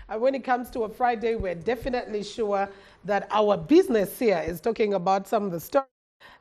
And when it comes to a Friday, we're definitely sure that our business here is talking about some of the stories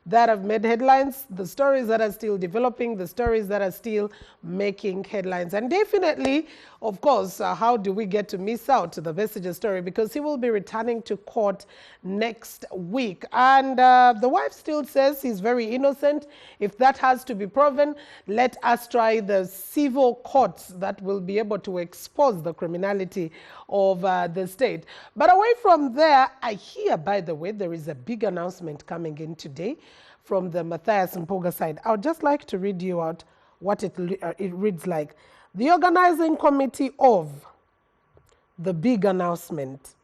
that have made headlines, the stories that are still developing, the stories that are still making headlines. And definitely, of course, how do we get to miss out the Besigye story? Because he will be returning to court next week. And the wife still says he's very innocent. If that has to be proven, let us try the civil courts that will be able to expose the criminality of the state. But away from there, I hear, by the way, there is a big announcement coming in today from the Mathias Mpuuga side. I would just like to read you out what it reads like. The organizing committee of the big announcement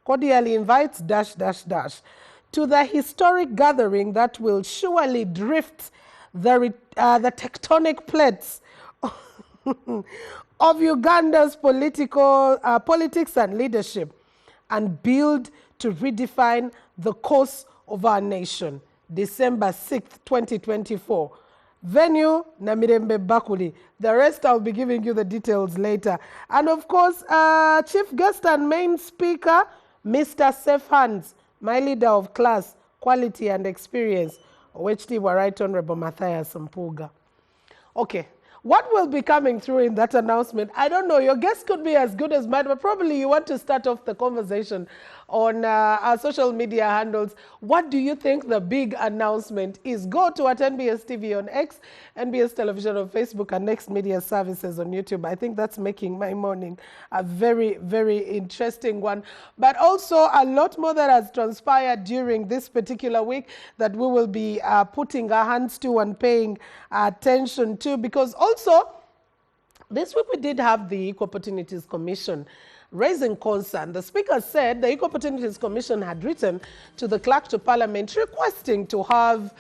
cordially invites ... to the historic gathering that will surely drift the tectonic plates of Uganda's politics and leadership and build to redefine the course of our nation. December 6th, 2024. Venue, Namirembe Bakuli. The rest I'll be giving you the details later. And of course, chief guest and main speaker, Mr. Safe Hands, my leader of class, quality and experience, OHT Right Honorable Mathias Mpuuga. Okay. What will be coming through in that announcement? I don't know. Your guess could be as good as mine, but probably you want to start off the conversation on our social media handles. What do you think the big announcement is? Go to at NBS TV on X, NBS Television on Facebook, and Next Media Services on YouTube. I think that's making my morning a very, very interesting one. But also a lot more that has transpired during this particular week that we will be putting our hands to and paying attention to, because also, this week we did have the Equal Opportunities Commission raising concern. The Speaker said the Equal Opportunities Commission had written to the Clerk to Parliament requesting to have,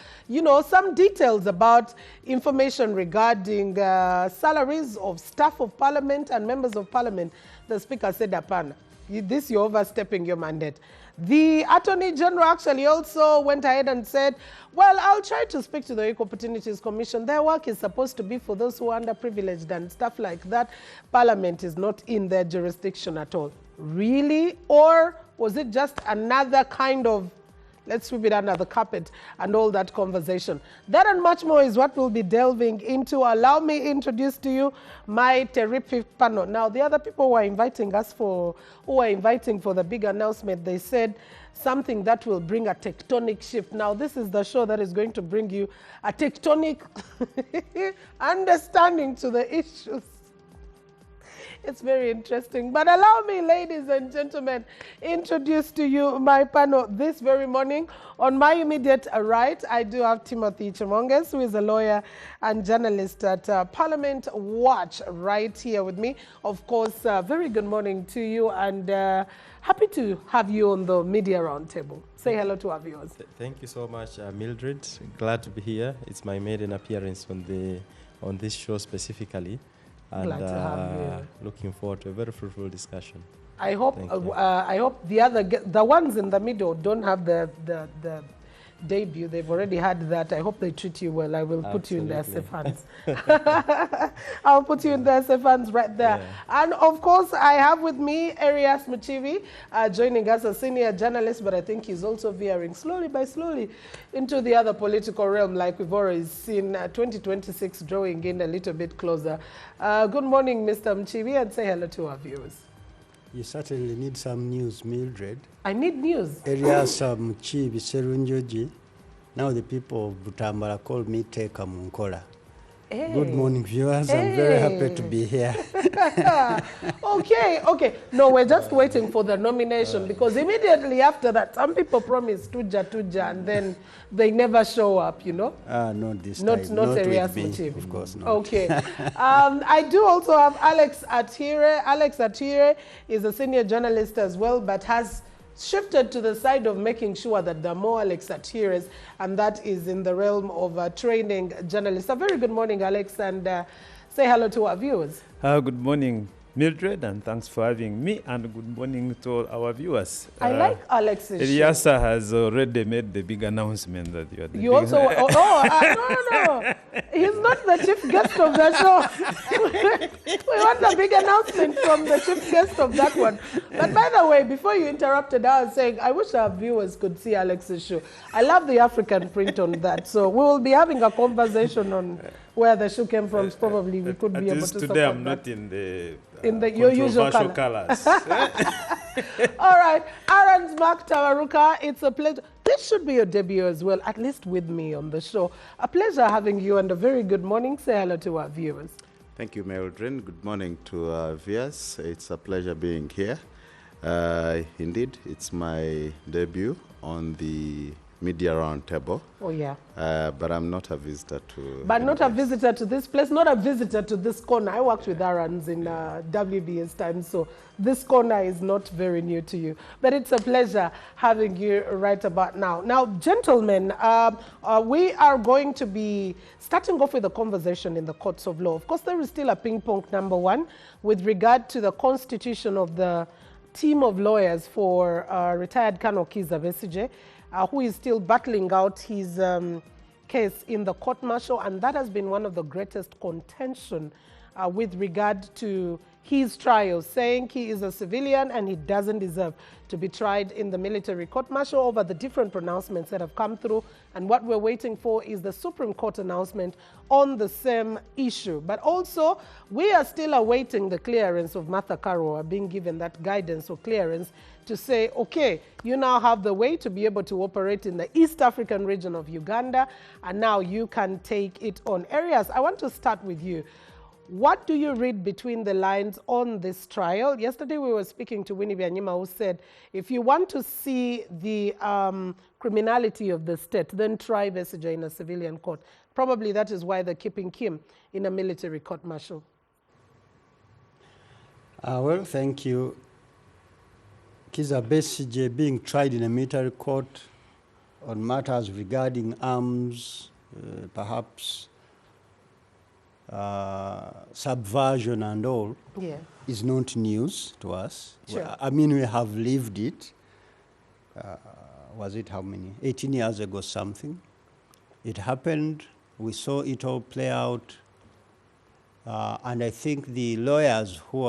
some details about information regarding salaries of staff of Parliament and members of Parliament. The Speaker said, "Apana, this you're overstepping your mandate." The Attorney General actually also went ahead and said, well, I'll try to speak to the Equal Opportunities Commission. Their work is supposed to be for those who are underprivileged and stuff like that. Parliament is not in their jurisdiction at all. Really? Or was it just another kind of, let's sweep it under the carpet and all that conversation? That and much more is what we'll be delving into. Allow me to introduce to you my terrific panel. Now, the other people who are inviting for the big announcement, they said something that will bring a tectonic shift. Now, this is the show that is going to bring you a tectonic understanding to the issues. It's very interesting. But allow me, ladies and gentlemen, introduce to you my panel this very morning. On my immediate right, I do have Timothy Chimonges, who is a lawyer and journalist at Parliament Watch, right here with me. Of course, very good morning to you, and happy to have you on the Media Roundtable. Say hello to our viewers. Thank you so much, Mildred. Glad to be here. It's my maiden appearance on this show specifically. And glad to have you. Looking forward to a very fruitful discussion. I hope the ones in the middle don't have the debut. They've already had that. I hope they treat you well. I will put you in their safe hands. I'll put you in their safe hands right there. Yeah. And of course, I have with me Erias Muchivi, joining us, a senior journalist, but I think he's also veering slowly by slowly into the other political realm, like we've already seen 2026 drawing in a little bit closer. Good morning, Mr. Muchivi, and say hello to our viewers. You certainly need some news, Mildred. I need news. Erias Muchivi Serunjoji. Now the people of Butambala call me Teka Munkola. Hey. Good morning, viewers. Hey. I'm very happy to be here. Okay. No, we're just waiting for the nomination, because immediately after that, some people promise Tuja, and then they never show up, Not this time. Not Erias Muchivi. Of course not. Okay. I do also have Alex Atire. Alex Atire is a senior journalist as well, but has shifted to the side of making sure that there are more Alex Atires, and that is in the realm of training journalists. A very good morning, Alex, and say hello to our viewers. Good morning, Mildred, and thanks for having me, and good morning to all our viewers. I like Alex's show. Eliasa has already made the big announcement that you are the You big also, no. He's not the chief guest of the show. We want a big announcement from the chief guest of that one. But by the way, before you interrupted, I was saying, I wish our viewers could see Alex's show. I love the African print on that. So we will be having a conversation on where the shoe came from. Probably we could be able to support today I'm that. not in the your usual colors. All right, Aaron's Mark Tawaruka, it's a pleasure. This should be your debut as well, at least with me on the show. A pleasure having you and a very good morning. Say hello to our viewers. Thank you, Mildred. Good morning to our viewers. It's a pleasure being here. Indeed, it's my debut on the Media Roundtable. Oh, yeah. But I'm not a visitor to... But not a visitor to this place, not a visitor to this corner. I worked with Aaron's in WBS time, so this corner is not very new to you. But it's a pleasure having you right about now. Now, gentlemen, we are going to be starting off with a conversation in the courts of law. Of course, there is still a ping-pong number one with regard to the constitution of the team of lawyers for retired Colonel Kizza Besigye, who is still battling out his case in the court-martial, and that has been one of the greatest contention with regard to his trial, saying he is a civilian and he doesn't deserve to be tried in the military court-martial over the different pronouncements that have come through. And what we're waiting for is the Supreme Court announcement on the same issue. But also, we are still awaiting the clearance of Martha Karua, being given that guidance or clearance to say, okay, you now have the way to be able to operate in the East African region of Uganda, and now you can take it on. Arias, I want to start with you. What do you read between the lines on this trial? Yesterday we were speaking to Winnie Byanyima, who said, if you want to see the criminality of the state, then try Besigye in a civilian court. Probably that is why they're keeping him in a military court-martial. Well, thank you. Kizza Besigye being tried in a military court on matters regarding arms, perhaps subversion and all, Yeah. is not news to us. Sure. Well, I mean, we have lived it. Was it how many? 18 years ago something. It happened. We saw it all play out. And I think the lawyers who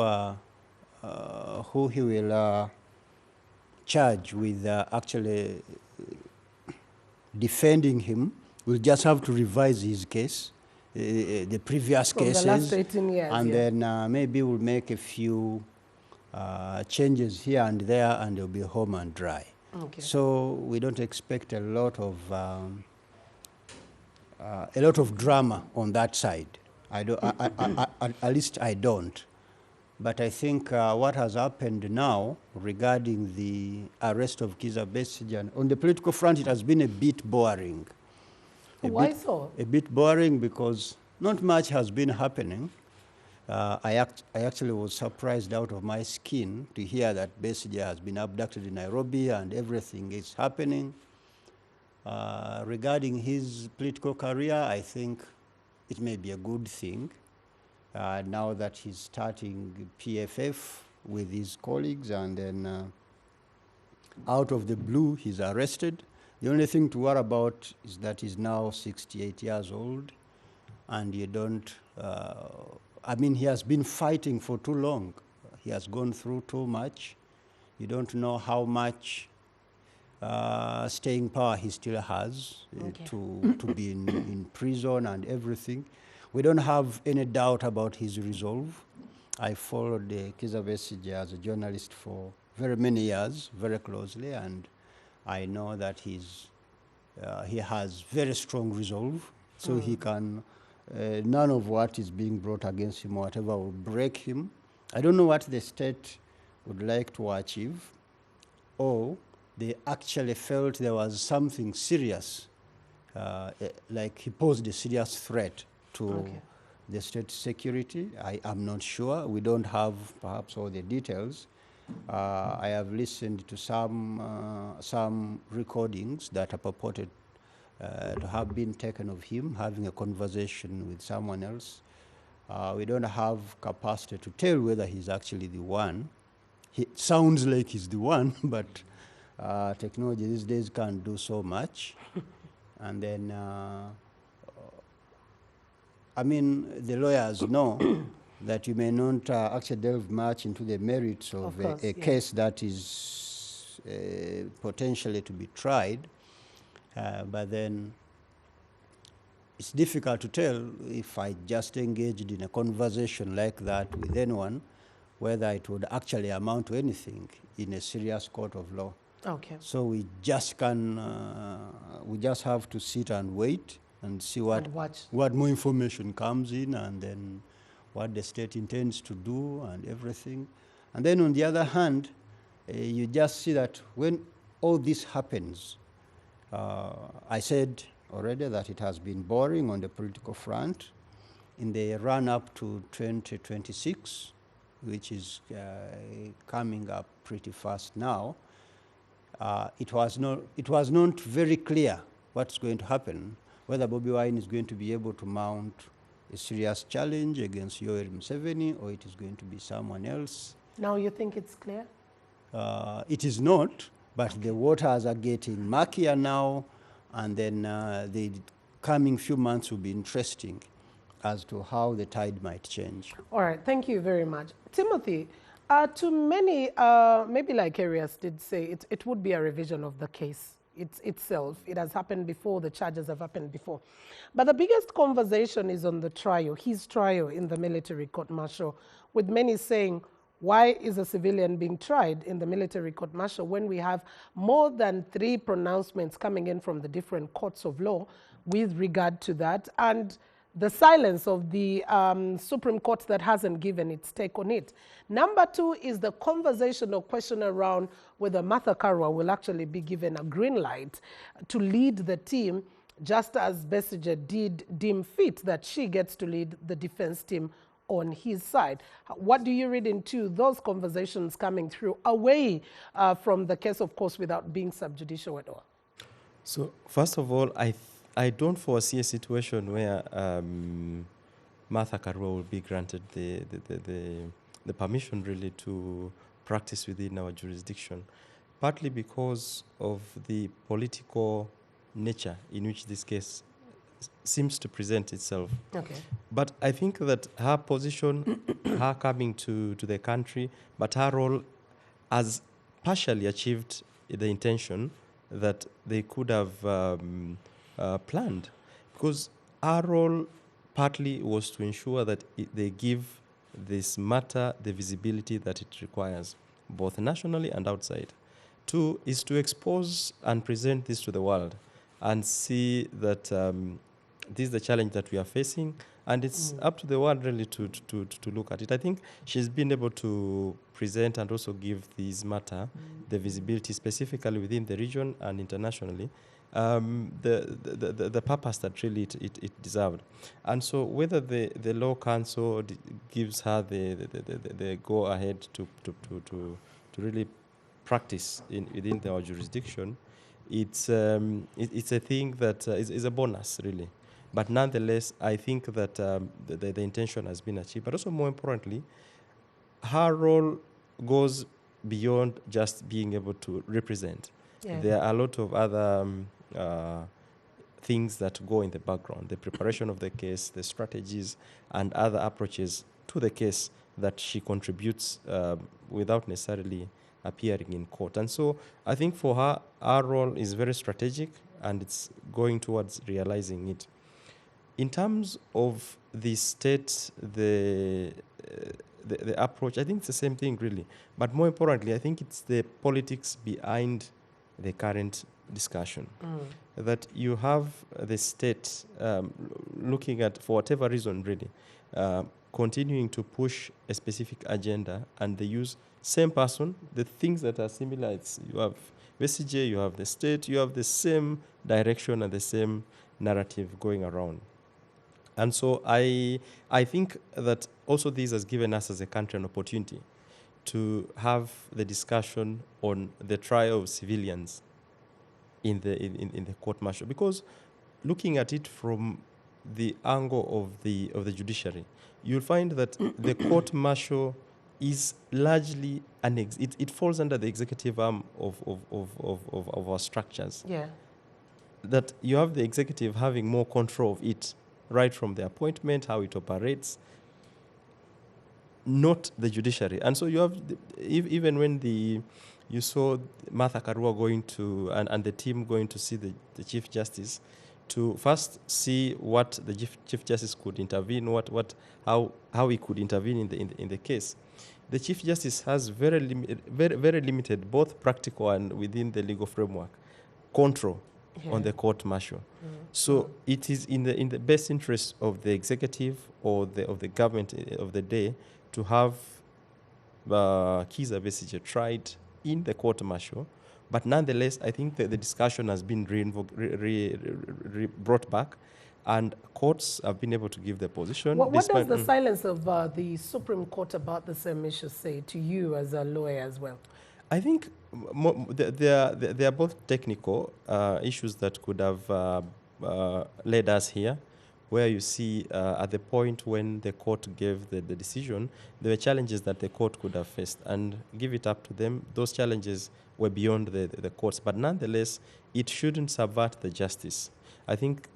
he will charge with actually defending him will just have to revise his case. The previous From cases, the last 18 years, and yeah. then maybe we'll make a few changes here and there, and they'll be home and dry. Okay. So we don't expect a lot of drama on that side. I don't, at least I don't. But I think what has happened now regarding the arrest of Kizza Besigye, on the political front, it has been a bit boring. Why so? A bit boring because not much has been happening. I actually was surprised out of my skin to hear that Besigye has been abducted in Nairobi and everything is happening. Regarding his political career, I think it may be a good thing now that he's starting PFF with his colleagues, and then out of the blue, he's arrested. The only thing to worry about is that he's now 68 years old, and you don't, I mean, he has been fighting for too long. He has gone through too much. You don't know how much staying power he still has to be in prison and everything. We don't have any doubt about his resolve. I followed Kizza Besigye as a journalist for very many years, very closely, and I know that he has very strong resolve, so he can, none of what is being brought against him or whatever will break him. I don't know what the state would like to achieve, or they actually felt there was something serious, like he posed a serious threat to the state security. I am not sure. We don't have perhaps all the details. I have listened to some recordings that are purported to have been taken of him having a conversation with someone else. We don't have capacity to tell whether he's actually the one. He sounds like he's the one, but technology these days can't do so much. And then, I mean, the lawyers know that you may not actually delve much into the merits of course, a yeah. case that is potentially to be tried, but then it's difficult to tell if I just engaged in a conversation like that with anyone, whether it would actually amount to anything in a serious court of law. Okay. So we just we just have to sit and wait and see And watch. what more information comes in, and then what the state intends to do and everything. And then on the other hand, you just see that when all this happens, I said already that it has been boring on the political front in the run-up to 2026, which is coming up pretty fast now. It was not very clear what's going to happen, whether Bobi Wine is going to be able to mount a serious challenge against Yoweri Museveni, or it is going to be someone else. Now you think it's clear? It is not, but the waters are getting murkier now, and then the coming few months will be interesting as to how the tide might change. All right, thank you very much. Timothy, to many, maybe like Arias did say, it would be a revision of the case itself. It has happened before, the charges have happened before. But the biggest conversation is on the trial, his trial in the military court-martial, with many saying, why is a civilian being tried in the military court-martial when we have more than 3 pronouncements coming in from the different courts of law with regard to that, and the silence of the Supreme Court that hasn't given its take on it. Number 2 is the conversation or question around whether Martha Karua will actually be given a green light to lead the team, just as Besigye did deem fit that she gets to lead the defense team on his side. What do you read into those conversations coming through away from the case, of course, without being subjudicial at all? So first of all, I don't foresee a situation where Martha Karua will be granted the permission really to practice within our jurisdiction, partly because of the political nature in which this case seems to present itself. Okay. But I think that her position, her coming to the country, but her role has partially achieved the intention that they could have planned. Because our role partly was to ensure that they give this matter the visibility that it requires, both nationally and outside. 2 is to expose and present this to the world and see that this is the challenge that we are facing, and it's up to the world really to look at it. I think she's been able to present and also give this matter the visibility, specifically within the region and internationally, the purpose that really it deserved. And so whether the Law Council gives her the go ahead to really practice within our jurisdiction, it's a thing that is a bonus really. But nonetheless, I think that the intention has been achieved. But also more importantly, her role goes beyond just being able to represent. Yeah. There are a lot of other things that go in the background, the preparation of the case, the strategies, and other approaches to the case that she contributes without necessarily appearing in court. And so I think for her, our role is very strategic, and it's going towards realizing it. In terms of the state, the approach, I think it's the same thing really. But more importantly, I think it's the politics behind the current discussion. That you have the state looking at, for whatever reason really, continuing to push a specific agenda, and they use same person, the things that are similar. It's, you have Besigye, you have the state, you have the same direction and the same narrative going around. And so I think that also this has given us as a country an opportunity to have the discussion on the trial of civilians in the court-martial. Because looking at it from the angle of the judiciary, you'll find that the court martial is largely it falls under the executive arm of our structures. Yeah. That you have the executive having more control of it, right from the appointment, how it operates, not the judiciary. And so you have, even when you saw Martha Karua going to, and the team going to see the Chief Justice, to first see what the Chief Justice could intervene, how he could intervene in the case. The Chief Justice has very limited, both practical and within the legal framework, control on the court martial. So it is in the best interest of the executive or of the government of the day to have Kizza Besigye tried in the court martial. But nonetheless, I think that the discussion has been brought back, and courts have been able to give their position. What does the silence of the Supreme Court about the same issue say to you as a lawyer as well? I think they are both technical issues that could have led us here, where you see at the point when the court gave the decision, there were challenges that the court could have faced, and give it up to them. Those challenges were beyond the courts, but nonetheless, it shouldn't subvert the justice. I think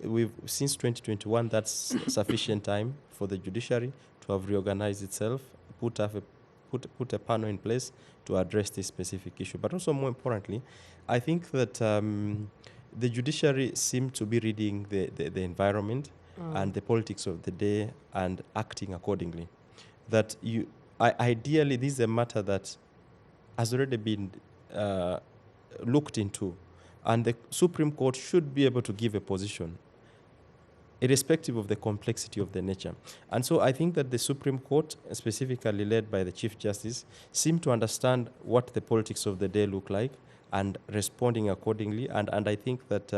since 2021, that's sufficient time for the judiciary to have reorganized itself, put a panel in place to address this specific issue. But also, more importantly, I think that the judiciary seemed to be reading the environment and the politics of the day and acting accordingly. That ideally, this is a matter that has already been looked into, and the Supreme Court should be able to give a position, irrespective of the complexity of the nature. And so I think that the Supreme Court, specifically led by the Chief Justice, seem to understand what the politics of the day look like and responding accordingly. And I think that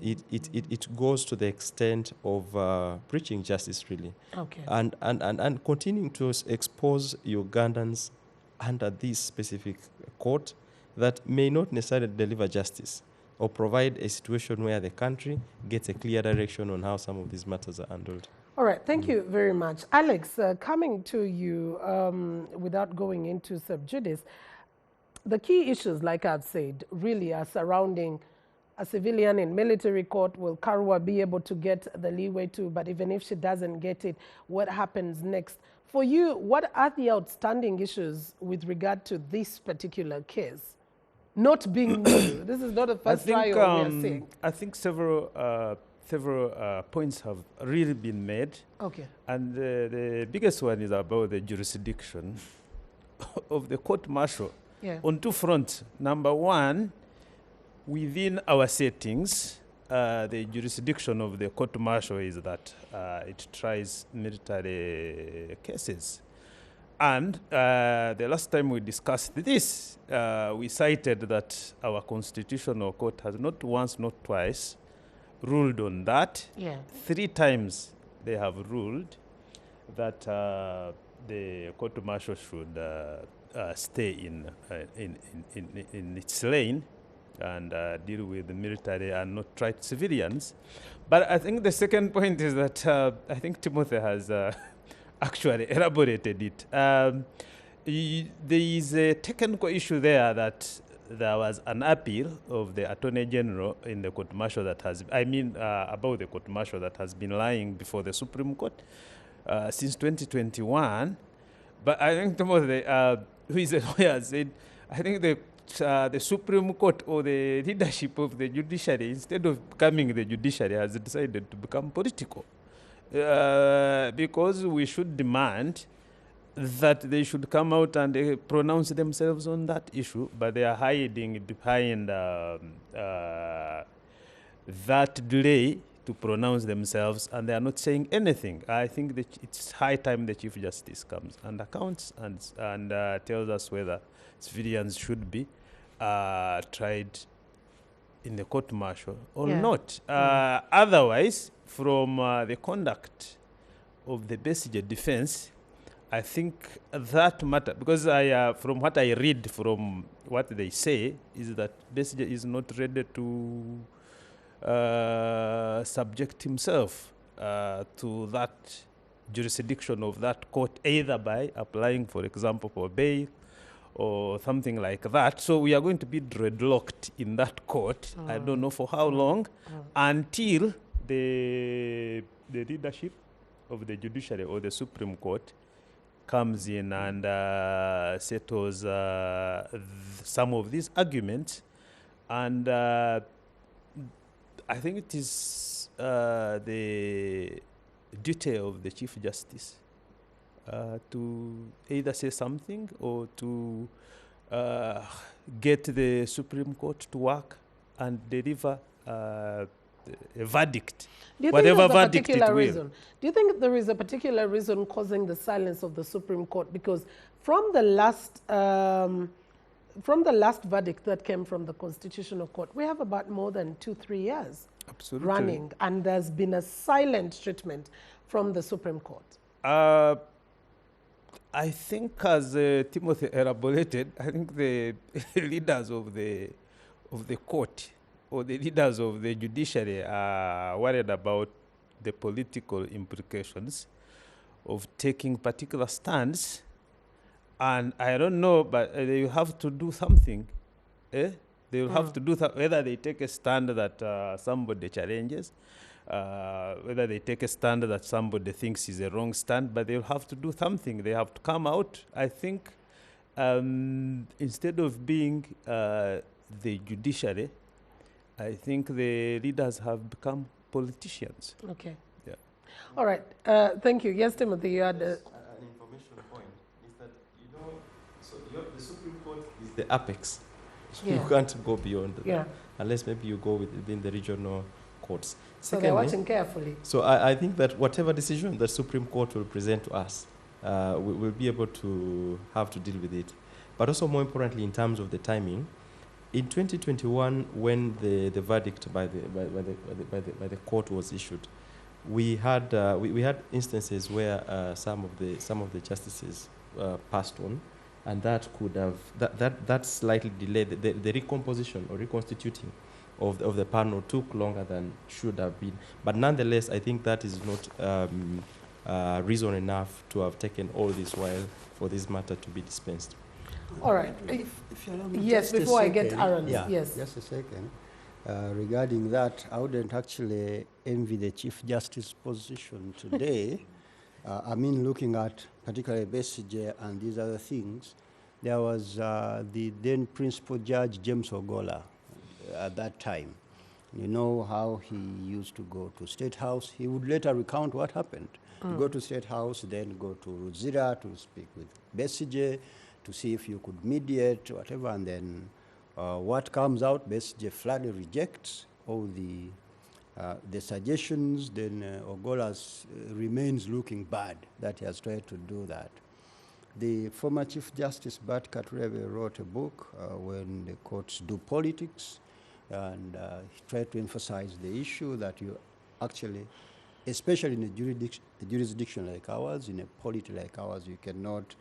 it goes to the extent of preaching justice, really. Okay. And continuing to expose Ugandans under this specific court that may not necessarily deliver justice or provide a situation where the country gets a clear direction on how some of these matters are handled. All right, thank you very much. Alex, coming to you without going into sub judice, the key issues, like I've said, really are surrounding a civilian in military court. Will Karua be able to get the leeway to, but even if she doesn't get it, what happens next? For you, what are the outstanding issues with regard to this particular case? Not being new. This is not a first trial we are seeing. I think several points have really been made. Okay. And the biggest one is about the jurisdiction of the court martial on two fronts. Number one, within our settings, the jurisdiction of the court martial is that it tries military cases. And the last time we discussed this, we cited that our constitutional court has not once, not twice, ruled on that. Yeah. 3 times they have ruled that the court martial should stay in its lane and deal with the military and not try civilians. But I think the second point is that I think Timothy has actually elaborated it. There is a technical issue there that there was an appeal of the Attorney General in the court martial that has, about the court martial that has been lying before the Supreme Court since 2021. But I think Timothy, who is a lawyer, said, I think the Supreme Court or the leadership of the judiciary, instead of becoming the judiciary, has decided to become political. Because we should demand that they should come out and pronounce themselves on that issue, but they are hiding behind that delay to pronounce themselves, and they are not saying anything. I think that it's high time the Chief Justice comes and accounts and tells us whether civilians should be tried in the court martial or not. Otherwise, from the conduct of the Besigye defense, I think that matter, because from what I read from what they say, is that Besigye is not ready to subject himself to that jurisdiction of that court, either by applying, for example, for bail or something like that. So we are going to be dreadlocked in that court. I don't know for how long, until the leadership of the judiciary or the Supreme Court comes in and settles some of these arguments. And I think it is the duty of the Chief Justice to either say something or to get the Supreme Court to work and deliver a verdict, Do you whatever think there's a verdict it particular will. reason? Do you think there is a particular reason causing the silence of the Supreme Court? Because from the last verdict that came from the Constitutional Court, we have about more than 2-3 years Absolutely. running, and there's been a silent treatment from the Supreme Court. I think, as Timothy elaborated, I think the leaders of the court or the leaders of the judiciary are worried about the political implications of taking particular stands. And I don't know, but they will have to do something. They will have to do whether they take a stand that somebody challenges, whether they take a stand that somebody thinks is a wrong stand, but they'll have to do something. They have to come out. I think instead of being the judiciary, I think the leaders have become politicians. Okay. Yeah. All right. Thank you. Yes, Timothy, you had... An information point is that, so the Supreme Court is the apex. So Yeah. you can't go beyond that, Yeah. unless maybe you go within the regional courts. So they're watching carefully. So I think that whatever decision the Supreme Court will present to us, we will be able to have to deal with it. But also, more importantly, in terms of the timing, in 2021, when the verdict by the court was issued, we had instances where some of the justices passed on, and that could have that slightly delayed the recomposition or reconstituting of the panel took longer than should have been. But nonetheless, I think that is not reason enough to have taken all this while for this matter to be dispensed. All right. If you allow me Yes, just a before I get second. Aaron's, Yeah, yes. just a second. Regarding that, I wouldn't actually envy the Chief Justice position today. I mean, looking at particularly Besigye and these other things, there was the then Principal Judge James Ogola at that time. You know how he used to go to State House. He would later recount what happened. To go to State House, then go to Ruzira to speak with Besigye, to see if you could mediate, whatever, and then what comes out, Besigye flatly rejects all the suggestions. Then Ogola remains looking bad that he has tried to do that. The former Chief Justice Bart Katurebe wrote a book, When the Courts Do Politics, and he tried to emphasize the issue that you actually, especially in a jurisdiction like ours, in a polity like ours, you cannot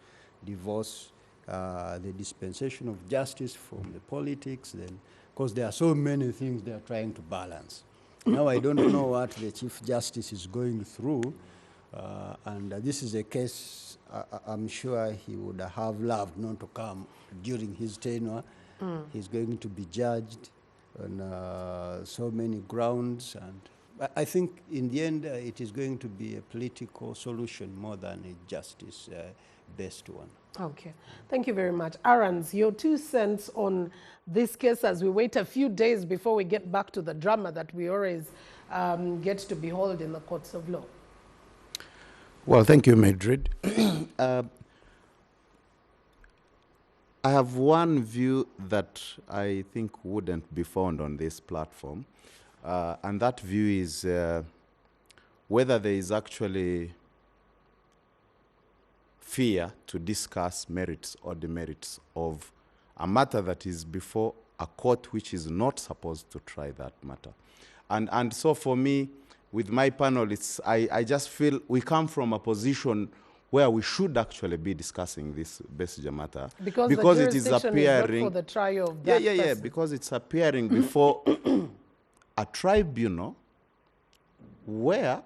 divorce the dispensation of justice from the politics, then, because there are so many things they are trying to balance. Now, I don't know what the Chief Justice is going through, and this is a case I'm sure he would have loved not to come during his tenure. He's going to be judged on so many grounds, and I think in the end it is going to be a political solution more than a justice-based one. Okay. Thank you very much. Aaron's, your 2 cents on this case as we wait a few days before we get back to the drama that we always get to behold in the courts of law. Well, thank you, Madrid. I have one view that I think wouldn't be found on this platform, and that view is whether there is actually fear to discuss merits or demerits of a matter that is before a court which is not supposed to try that matter. And so for me, with my panel, I just feel we come from a position where we should actually be discussing this Besigye matter. Because it is appearing... is not for the trial of that Yeah, person. because it's appearing before a tribunal where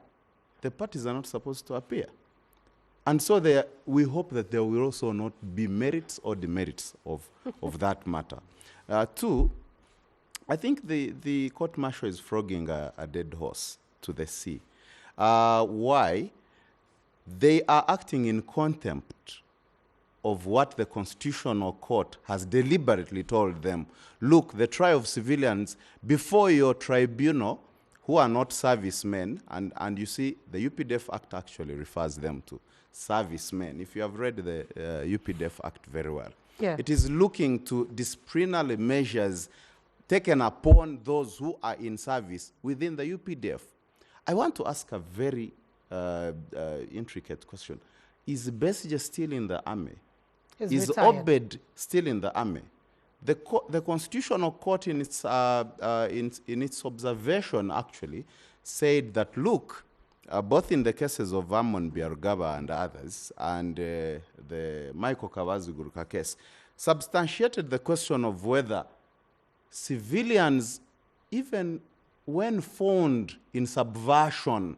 the parties are not supposed to appear. And so we hope that there will also not be merits or demerits of that matter. Two, I think the court-martial is flogging a dead horse to the sea. Why? They are acting in contempt of what the Constitutional Court has deliberately told them. Look, the trial of civilians before your tribunal who are not servicemen, and you see the UPDF Act actually refers them to servicemen, if you have read the UPDF Act very well. Yeah. It is looking to disciplinary measures taken upon those who are in service within the UPDF. I want to ask a very intricate question. Is Besigye still in the army? He's Is retired. Obed still in the army? The Constitutional Court in its observation actually said that, look, both in the cases of Amon Biarugaba and others, and the Michael Kabazi Gurka case, substantiated the question of whether civilians, even when found in subversion,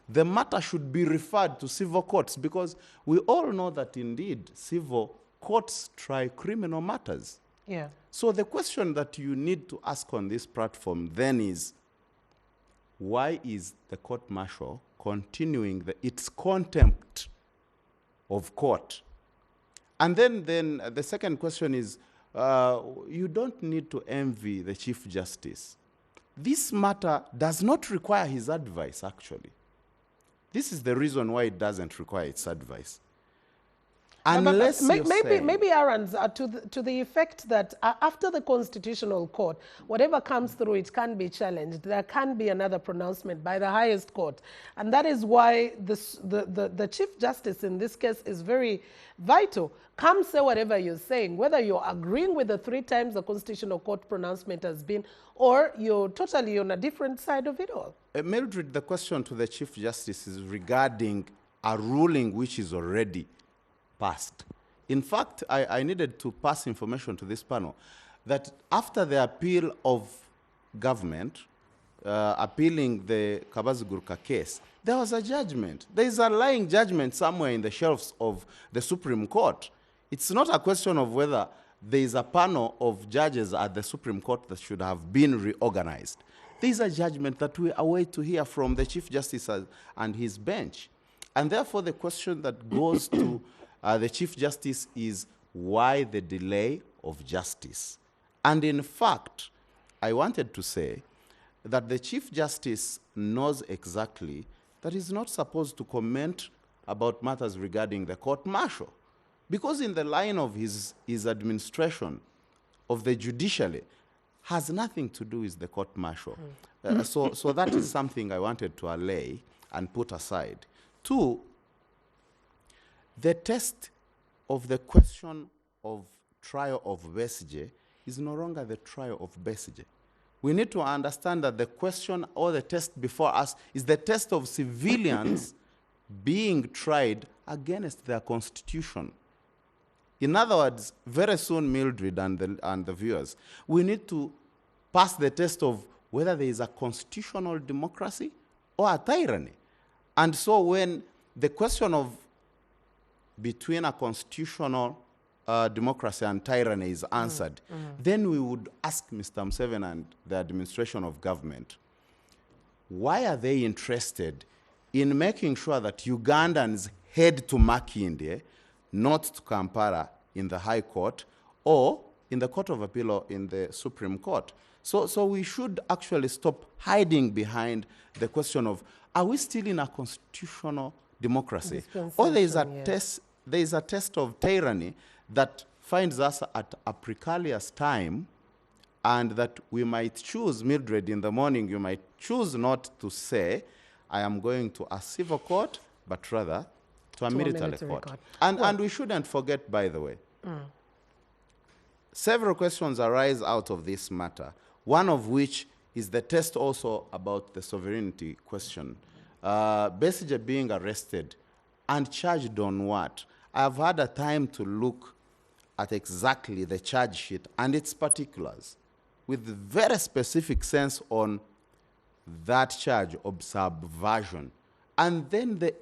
the matter should be referred to civil courts, because we all know that indeed civil courts try criminal matters. Yeah. So the question that you need to ask on this platform then is, why is the court-martial continuing its contempt of court? And then the second question is, you don't need to envy the Chief Justice. This matter does not require his advice, actually. This is the reason why it doesn't require its advice. Unless you're saying, maybe Aaron's to the effect that after the Constitutional Court, whatever comes through, it can be challenged. There can be another pronouncement by the highest court. And that is why the Chief Justice in this case is very vital. Come say whatever you're saying, whether you're agreeing with the 3 times the Constitutional Court pronouncement has been, or you're totally on a different side of it all. Mildred, the question to the Chief Justice is regarding a ruling which is already passed. In fact, I needed to pass information to this panel that after the appeal of government, appealing the Kabazi Gurka case, there was a judgment. There is a lying judgment somewhere in the shelves of the Supreme Court. It's not a question of whether there is a panel of judges at the Supreme Court that should have been reorganized. There is a judgment that we await to hear from the Chief Justice and his bench. And therefore, the question that goes to the Chief Justice is, why the delay of justice? And in fact, I wanted to say that the Chief Justice knows exactly that he's not supposed to comment about matters regarding the court-martial, because in the line of his administration of the judiciary has nothing to do with the court-martial. So that is something I wanted to allay and put aside. 2, the test of the question of trial of Besigye is no longer the trial of Besigye. We need to understand that the question or the test before us is the test of civilians being tried against their constitution. In other words, very soon, Mildred and the viewers, we need to pass the test of whether there is a constitutional democracy or a tyranny. And so when the question of between a constitutional democracy and tyranny is answered, then we would ask Mr. Museveni and the administration of government, why are they interested in making sure that Ugandans head to Makindye, not to Kampala in the High Court, or in the Court of Appeal or in the Supreme Court? So we should actually stop hiding behind the question of, are we still in a constitutional democracy? Or there is a test of tyranny that finds us at a precarious time, and that we might choose, Mildred, in the morning, you might choose not to say, I am going to a civil court, but rather to a military court. And we shouldn't forget, by the way, several questions arise out of this matter, one of which is the test also about the sovereignty question. Besigye being arrested and charged on what? I have had a time to look at exactly the charge sheet and its particulars. with very specific sense on that charge of subversion. And then the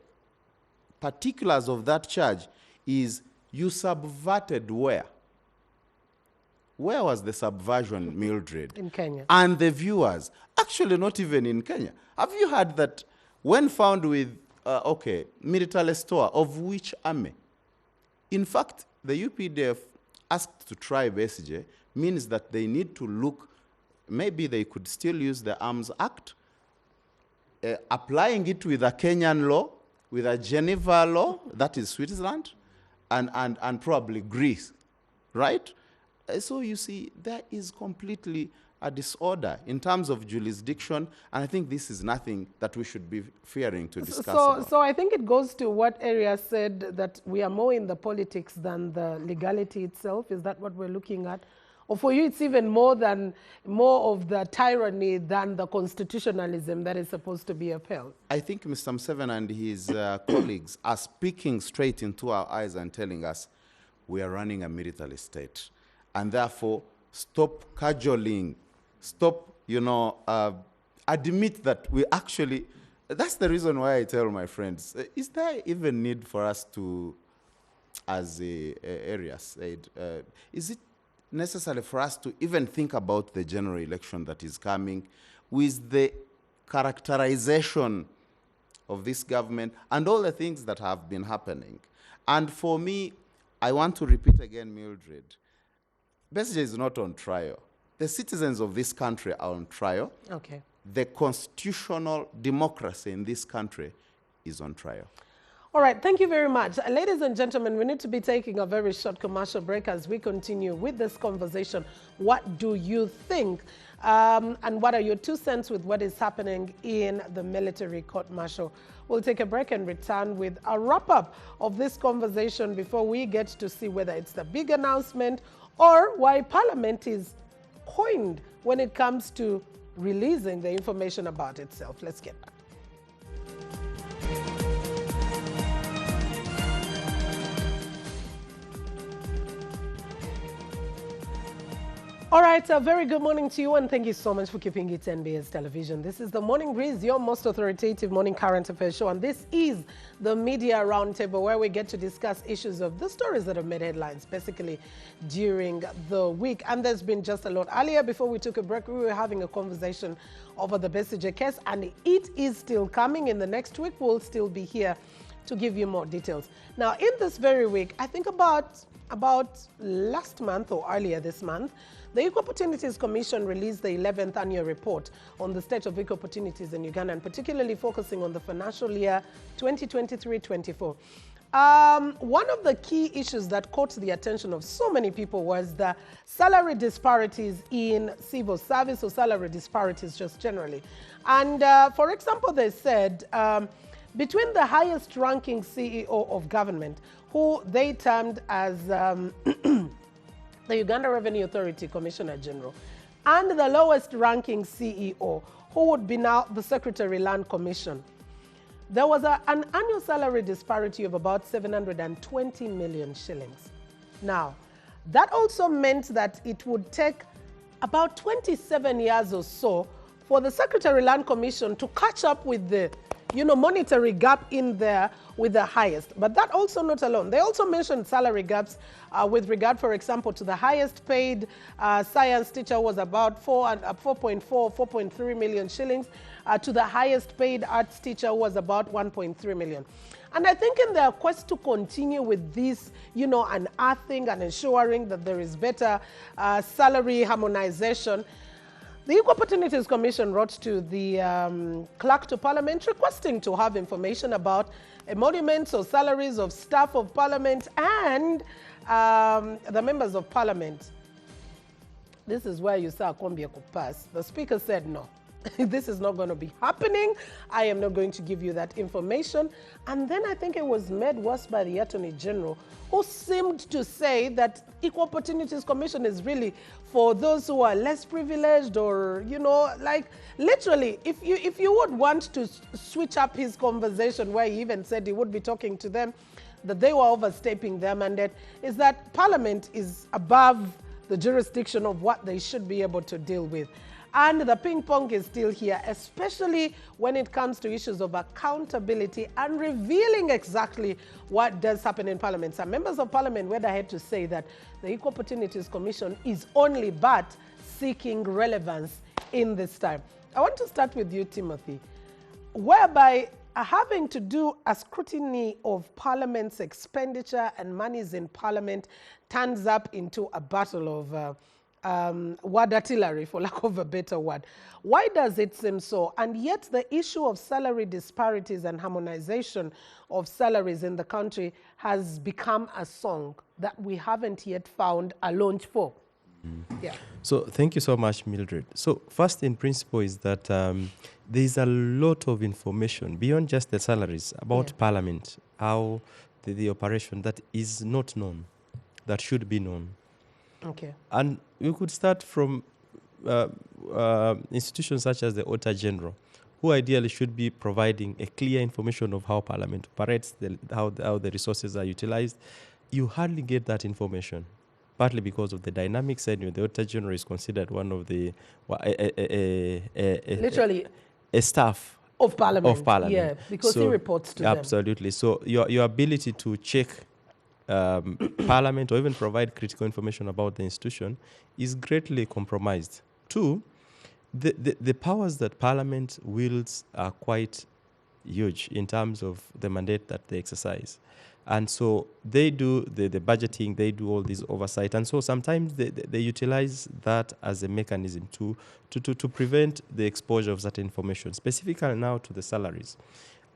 particulars of that charge is you subverted where? Where was the subversion, Mildred? In Kenya. And the viewers, actually not even in Kenya. Have you heard that when found with, military store, of which army? In fact, the UPDF asked to try Besigye means that they need to look, maybe they could still use the Arms Act, applying it with a Kenyan law, with a Geneva law, that is Switzerland, and probably Greece, right? So you see, there is completely a disorder in terms of jurisdiction, and I think this is nothing that we should be fearing to discuss about. So I think it goes to what Area said, that we are more in the politics than the legality itself. Is that what we're looking at? Or for you, it's even more of the tyranny than the constitutionalism that is supposed to be upheld? I think Mr. Museveni and his colleagues are speaking straight into our eyes and telling us we are running a military state. And therefore, stop cajoling, stop, admit that we actually, that's the reason why I tell my friends, is there even need for us to, as Area said, is it necessary for us to even think about the general election that is coming with the characterization of this government and all the things that have been happening? And for me, I want to repeat again, Mildred, Besigye is not on trial. The citizens of this country are on trial. Okay. The constitutional democracy in this country is on trial. All right, thank you very much. Ladies and gentlemen, we need to be taking a very short commercial break as we continue with this conversation. What do you think? And what are your 2 cents with what is happening in the military court-martial? We'll take a break and return with a wrap-up of this conversation before we get to see whether it's the big announcement or why Parliament is coined when it comes to releasing the information about itself. Let's get back. All right, a very good morning to you, and thank you so much for keeping it NBS Television. This is the Morning Breeze, your most authoritative morning current affairs show, and this is the Media Roundtable, where we get to discuss issues of the stories that have made headlines, basically during the week. And there's been just a lot. Earlier, before we took a break, we were having a conversation over the Besigye case, and it is still coming. In the next week, we'll still be here to give you more details. Now, in this very week, I think about last month or earlier this month, the Equal Opportunities Commission released the 11th annual report on the state of equal opportunities in Uganda, and particularly focusing on the financial year 2023-24. One of the key issues that caught the attention of so many people was the salary disparities in civil service, or salary disparities just generally. And for example, they said between the highest ranking CEO of government, who they termed as the Uganda Revenue Authority Commissioner General, and the lowest ranking CEO, who would be now the Secretary Land Commission, there was an annual salary disparity of about 720 million shillings. Now, that also meant that it would take about 27 years or so for the Secretary Land Commission to catch up with the monetary gap in there with the highest. But that also not alone. They also mentioned salary gaps with regard, for example, to the highest paid science teacher was about 4.3 million shillings. To the highest paid arts teacher was about 1.3 million. And I think in their quest to continue with this, unearthing and ensuring that there is better salary harmonization, the Equal Opportunities Commission wrote to the clerk to Parliament requesting to have information about emoluments or salaries of staff of Parliament and the members of Parliament. This is where you say Akombia could pass. The Speaker said no. This is not going to be happening. I am not going to give you that information. And then I think it was made worse by the Attorney General, who seemed to say that Equal Opportunities Commission is really for those who are less privileged, or, literally, if you would want to switch up his conversation, where he even said he would be talking to them, that they were overstepping their mandate, is that Parliament is above the jurisdiction of what they should be able to deal with. And the ping pong is still here, especially when it comes to issues of accountability and revealing exactly what does happen in Parliament. Some members of Parliament went ahead to say that the Equal Opportunities Commission is only but seeking relevance in this time. I want to start with you, Timothy, whereby having to do a scrutiny of Parliament's expenditure and monies in Parliament turns up into a battle of word artillery, for lack of a better word. Why does it seem so? And yet the issue of salary disparities and harmonization of salaries in the country has become a song that we haven't yet found a launch for. Yeah. So thank you so much, Mildred. So first in principle is that there's a lot of information beyond just the salaries about Parliament, how the operation that is not known, that should be known. Okay. And we could start from institutions such as the Auditor General, who ideally should be providing a clear information of how Parliament operates, how the resources are utilized. You hardly get that information, partly because of the dynamic side. The Auditor General is considered one of the Literally a staff of Parliament. Of Parliament. Yeah, because he reports to them. Absolutely. So your ability to check Parliament or even provide critical information about the institution is greatly compromised. Two, the powers that Parliament wields are quite huge in terms of the mandate that they exercise. And so they do the budgeting, they do all this oversight. And so sometimes they utilize that as a mechanism to prevent the exposure of certain information, specifically now to the salaries.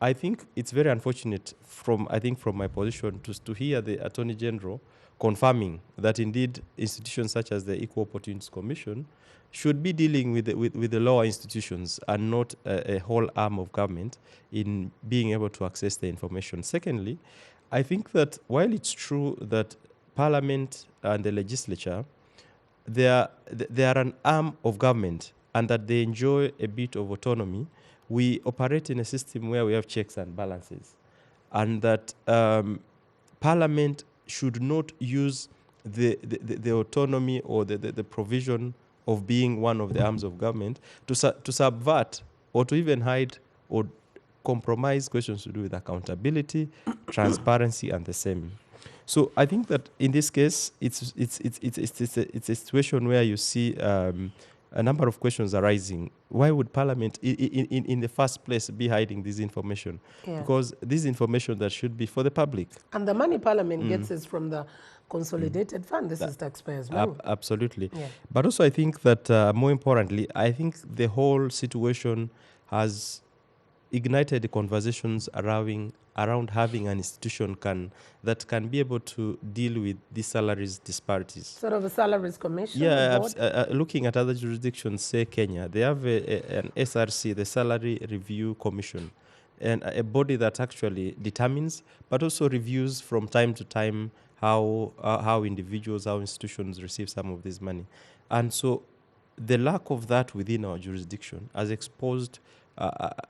I think it's very unfortunate from my position to hear the Attorney General confirming that indeed institutions such as the Equal Opportunities Commission should be dealing with the lower institutions and not a whole arm of government in being able to access the information. Secondly, I think that while it's true that Parliament and the legislature, they are an arm of government and that they enjoy a bit of autonomy, we operate in a system where we have checks and balances, and that Parliament should not use the autonomy or the provision of being one of the arms of government to subvert or to even hide or compromise questions to do with accountability, transparency, and the same. So I think that in this case, it's a situation where you see a number of questions arising. Why would Parliament, in the first place, be hiding this information? Yeah. Because this information that should be for the public. And the money Parliament gets is from the consolidated fund. This is taxpayers' money. Absolutely. Yeah. But also I think that more importantly, I think the whole situation has ignited the conversations around having an institution that can be able to deal with the salaries disparities. Sort of a salaries commission? Yeah, looking at other jurisdictions, say Kenya, they have an SRC, the Salary Review Commission, and a body that actually determines, but also reviews from time to time how individuals, how institutions receive some of this money. And so the lack of that within our jurisdiction has exposed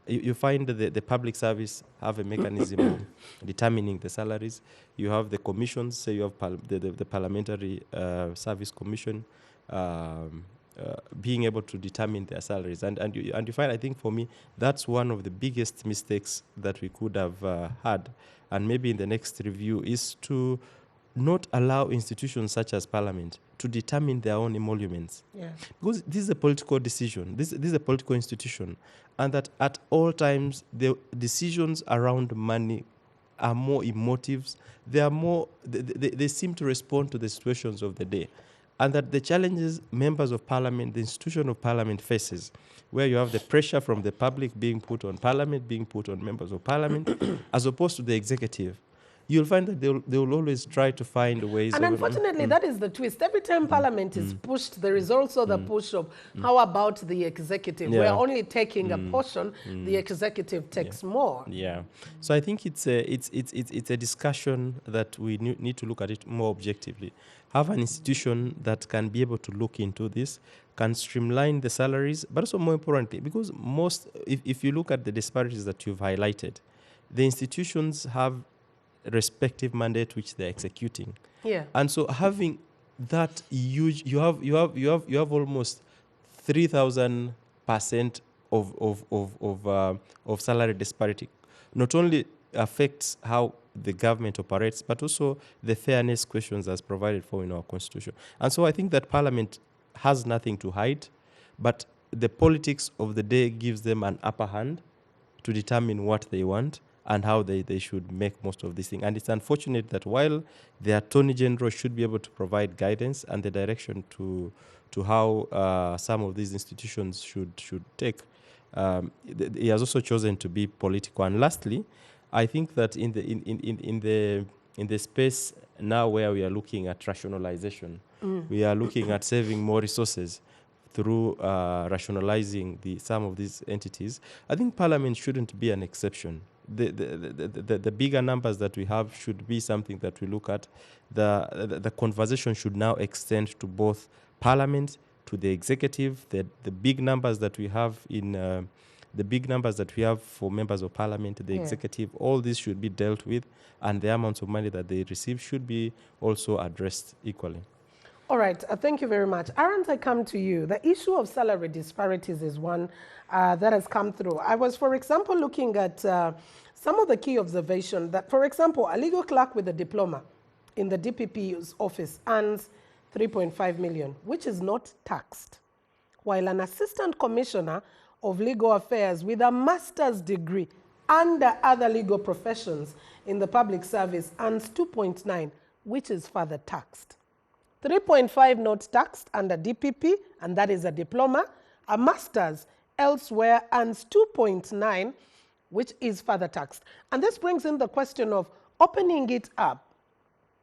you find the public service have a mechanism of determining the salaries. You have the commissions, say you have the Parliamentary Service Commission being able to determine their salaries. And you find, I think for me, that's one of the biggest mistakes that we could have had. And maybe in the next review is to not allow institutions such as Parliament to determine their own emoluments. Yeah. Because this is a political decision. This is a political institution. And that at all times, the decisions around money are more emotives. They seem to respond to the situations of the day. And that the challenges members of Parliament, the institution of Parliament faces, where you have the pressure from the public being put on Parliament, being put on members of Parliament, as opposed to the executive, you'll find that they will always try to find ways. And unfortunately, that is the twist. Every time Parliament is pushed, there is also the push of how about the executive? Yeah. We're only taking a portion, the executive takes more. Yeah. So I think it's a discussion that we need to look at it more objectively. Have an institution that can be able to look into this, can streamline the salaries, but also more importantly, because if you look at the disparities that you've highlighted, the institutions have respective mandate which they're executing. Yeah. And so having that huge, you have almost 3,000% of salary disparity. Not only affects how the government operates, but also the fairness questions as provided for in our constitution. And so I think that Parliament has nothing to hide, but the politics of the day gives them an upper hand to determine what they want and how they should make most of this thing. And it's unfortunate that while the Attorney General should be able to provide guidance and the direction to how some of these institutions should take, he has also chosen to be political. And lastly, I think that in the space now where we are looking at rationalization, we are looking at saving more resources through rationalizing some of these entities. I think Parliament shouldn't be an exception. The bigger numbers that we have should be something that we look at. The conversation should now extend to both Parliament, to the executive. The big numbers that we have for members of Parliament, the executive, all this should be dealt with, and the amounts of money that they receive should be also addressed equally. All right, thank you very much. Arent, I come to you. The issue of salary disparities is one that has come through. I was, for example, looking at some of the key observations that, for example, a legal clerk with a diploma in the DPP's office earns 3.5 million, which is not taxed, while an assistant commissioner of legal affairs with a master's degree under other legal professions in the public service earns 2.9, which is further taxed. 3.5 not taxed under DPP, and that is a diploma. A master's elsewhere earns 2.9, which is further taxed. And this brings in the question of opening it up.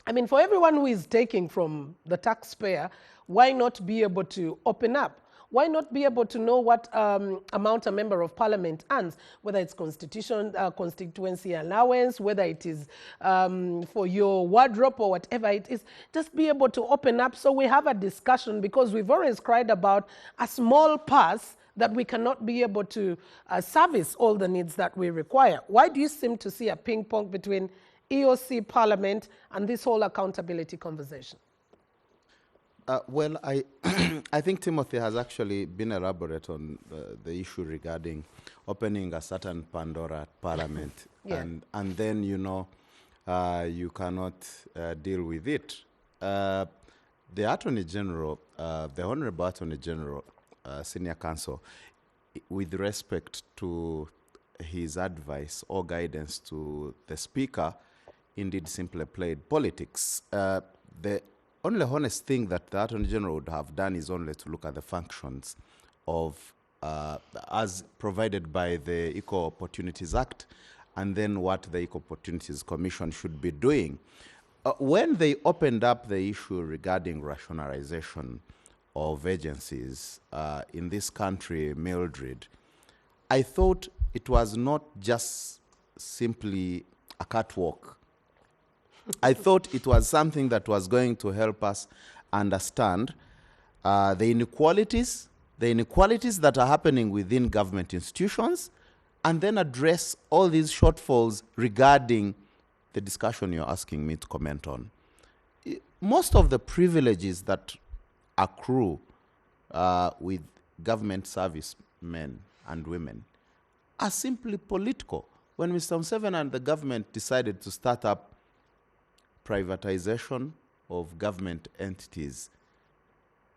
I mean, for everyone who is taking from the taxpayer, why not be able to open up? Why not be able to know what amount a member of parliament earns, whether it's constituency allowance, whether it is for your wardrobe or whatever it is, just be able to open up so we have a discussion, because we've always cried about a small pass that we cannot be able to service all the needs that we require. Why do you seem to see a ping pong between EOC, Parliament, and this whole accountability conversation? Well, I think Timothy has actually been elaborate on the issue regarding opening a certain Pandora at Parliament, and then, you know, you cannot deal with it. The Attorney General, the Honorable Attorney General, Senior Counsel, with respect to his advice or guidance to the Speaker, indeed simply played politics. The only honest thing that the Attorney General would have done is only to look at the functions of, as provided by the Equal Opportunities Act, and then what the Equal Opportunities Commission should be doing. When they opened up the issue regarding rationalization of agencies in this country, Mildred, I thought it was not just simply a catwalk. I thought it was something that was going to help us understand the inequalities that are happening within government institutions, and then address all these shortfalls regarding the discussion you're asking me to comment on. Most of the privileges that accrue with government servicemen and women are simply political. When Mr. Museveni and the government decided to start up privatization of government entities,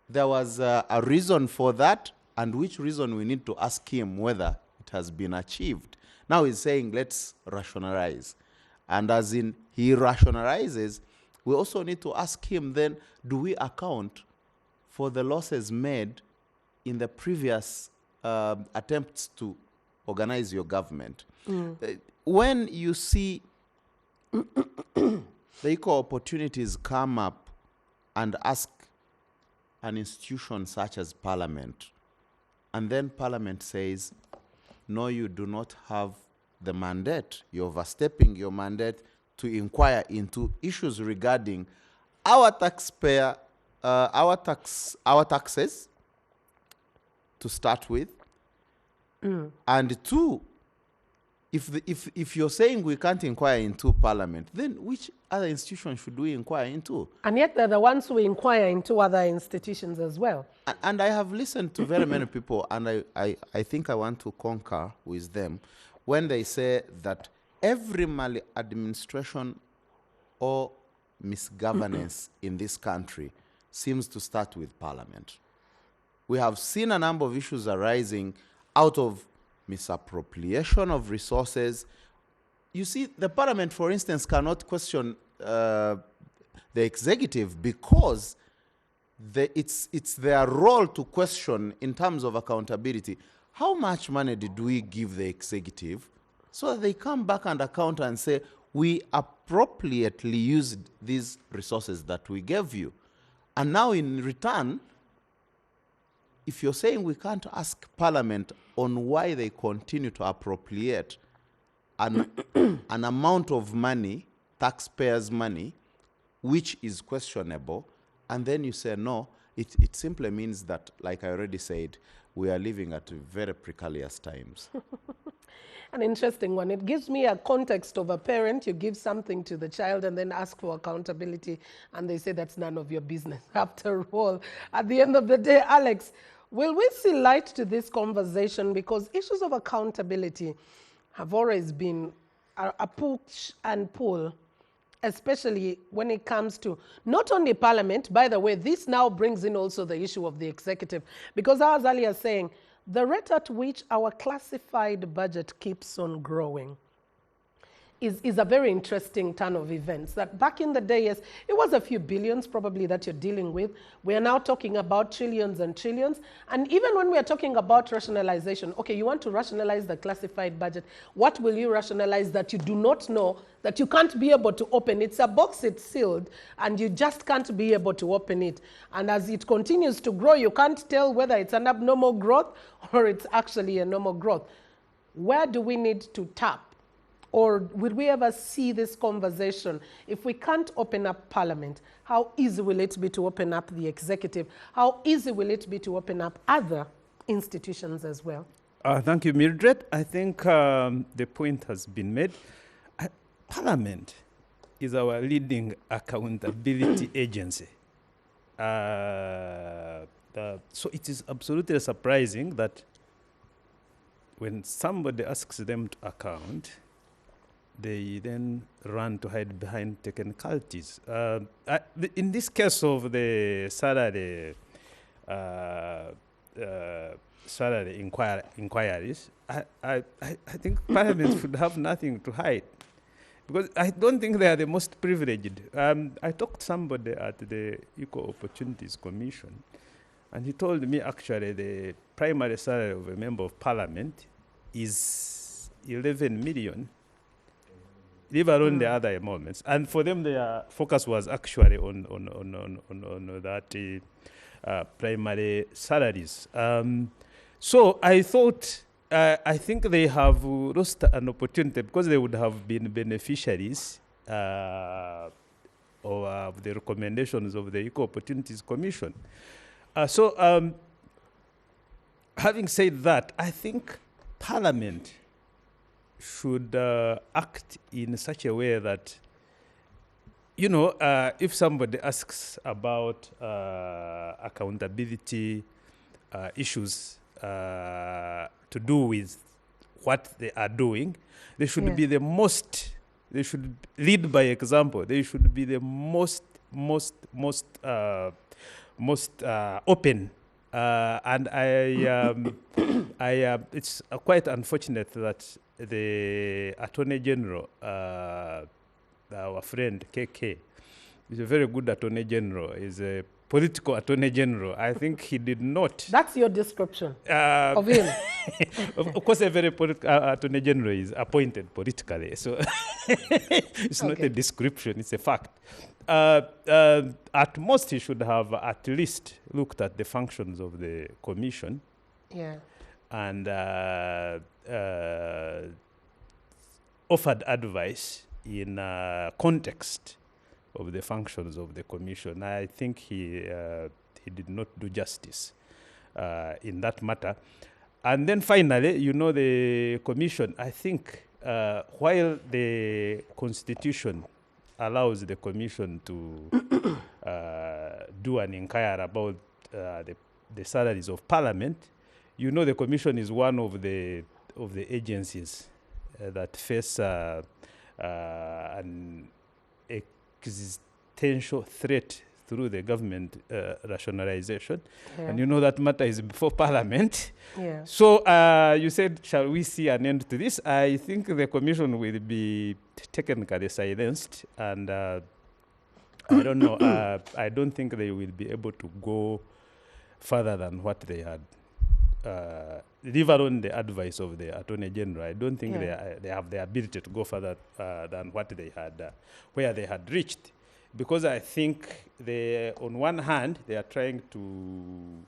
there was a reason for that, and which reason we need to ask him whether it has been achieved. Now he's saying, let's rationalize. And as in he rationalizes, we also need to ask him then, do we account for the losses made in the previous attempts to organize your government? When you see the equal opportunities come up and ask an institution such as Parliament, and then Parliament says, no, you do not have the mandate, you're overstepping your mandate to inquire into issues regarding our taxpayer, our taxes, to start with, and two, if you're saying we can't inquire into Parliament, then which other institution should we inquire into? And yet they're the ones who inquire into other institutions as well. And I have listened to very many people, and I think I want to concur with them when they say that every maladministration or misgovernance in this country seems to start with Parliament. We have seen a number of issues arising out of misappropriation of resources. You see, the Parliament, for instance, cannot question the executive because it's their role to question in terms of accountability. How much money did we give the executive so that they come back and account and say, we appropriately used these resources that we gave you. And now in return, if you're saying we can't ask Parliament on why they continue to appropriate an amount of money, taxpayers' money, which is questionable, and then you say no, it simply means that, like I already said, we are living at very precarious times. An interesting one. It gives me a context of a parent. You give something to the child and then ask for accountability, and they say that's none of your business. After all, at the end of the day, Alex, will we see light to this conversation? Because issues of accountability have always been a push and pull, especially when it comes to not only Parliament. By the way, this now brings in also the issue of the executive, because I was earlier saying, the rate at which our classified budget keeps on growing is a very interesting turn of events. That back in the day, yes, it was a few billions probably that you're dealing with. We are now talking about trillions and trillions. And even when we are talking about rationalization, okay, you want to rationalize the classified budget. What will you rationalize that you do not know, that you can't be able to open? It's a box, it's sealed, and you just can't be able to open it. And as it continues to grow, you can't tell whether it's an abnormal growth or it's actually a normal growth. Where do we need to tap? Or will we ever see this conversation? If we can't open up Parliament, how easy will it be to open up the executive? How easy will it be to open up other institutions as well? Thank you, Mildred. I think the point has been made. Parliament is our leading accountability agency. So it is absolutely surprising that when somebody asks them to account, they then run to hide behind technicalities. In this case of the salary inquiries, I think Parliament should have nothing to hide, because I don't think they are the most privileged. I talked to somebody at the Equal Opportunities Commission, and he told me actually the primary salary of a member of Parliament is 11 million. Leave alone the other emoluments, and for them, their focus was actually on that primary salaries. So I thought, I think they have lost an opportunity because they would have been beneficiaries of the recommendations of the Equal Opportunities Commission. Having said that, I think Parliament should act in such a way that, you know, if somebody asks about accountability issues to do with what they are doing, they should be the most, they should lead by example. They should be the most open. And it's quite unfortunate that the Attorney General, our friend KK, is a very good Attorney General. He's a political Attorney General. I think he did not. That's your description of him. Of course, a very political Attorney General is appointed politically, so it's not a description; it's a fact. At most, he should have at least looked at the functions of the commission. Yeah. And offered advice in context of the functions of the commission. I think he did not do justice in that matter. And then finally, you know, the commission, I think while the Constitution allows the Commission to do an inquiry about the salaries of Parliament, you know the Commission is one of the agencies that face an existential threat through the government rationalization. Yeah. And you know that matter is before Parliament. Yeah. So you said, shall we see an end to this? I think the Commission will be technically silenced, and I don't know. I don't think they will be able to go further than what they had. Leave alone the advice of the Attorney General. I don't think they have the ability to go further than what they had, where they had reached. Because I think on one hand, they are trying to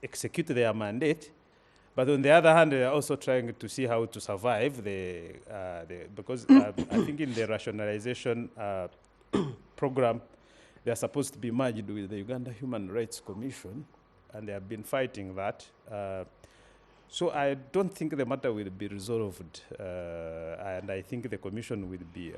execute their mandate, but on the other hand, they are also trying to see how to survive because I think in the rationalization program, they are supposed to be merged with the Uganda Human Rights Commission, and they have been fighting that. So I don't think the matter will be resolved, and I think the Commission they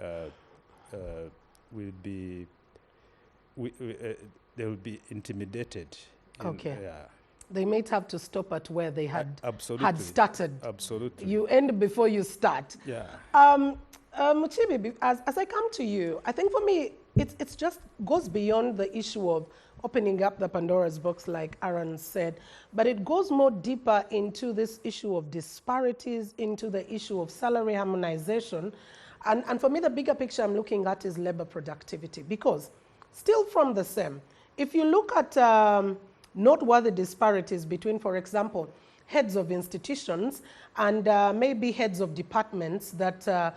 will be intimidated. Okay. Yeah. They might have to stop at where they had Absolutely. started. Absolutely. You end before you start. Yeah. Muchibi, as I come to you, I think for me, it's just goes beyond the issue of opening up the Pandora's box, like Aaron said, but it goes more deeper into this issue of disparities, into the issue of salary harmonization. And for me, the bigger picture I'm looking at is labor productivity, because still from the same, if you look at noteworthy disparities between, for example, heads of institutions and maybe heads of departments that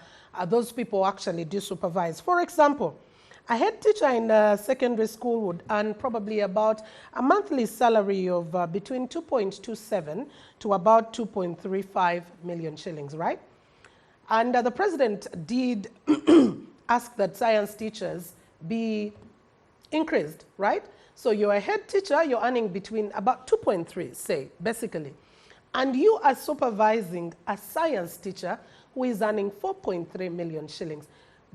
those people actually do supervise. For example, a head teacher in a secondary school would earn probably about a monthly salary of between 2.27 to about 2.35 million shillings, right? And the president did ask that science teachers be increased, right? So you're a head teacher, you're earning between about 2.3, say, basically. And you are supervising a science teacher who is earning 4.3 million shillings.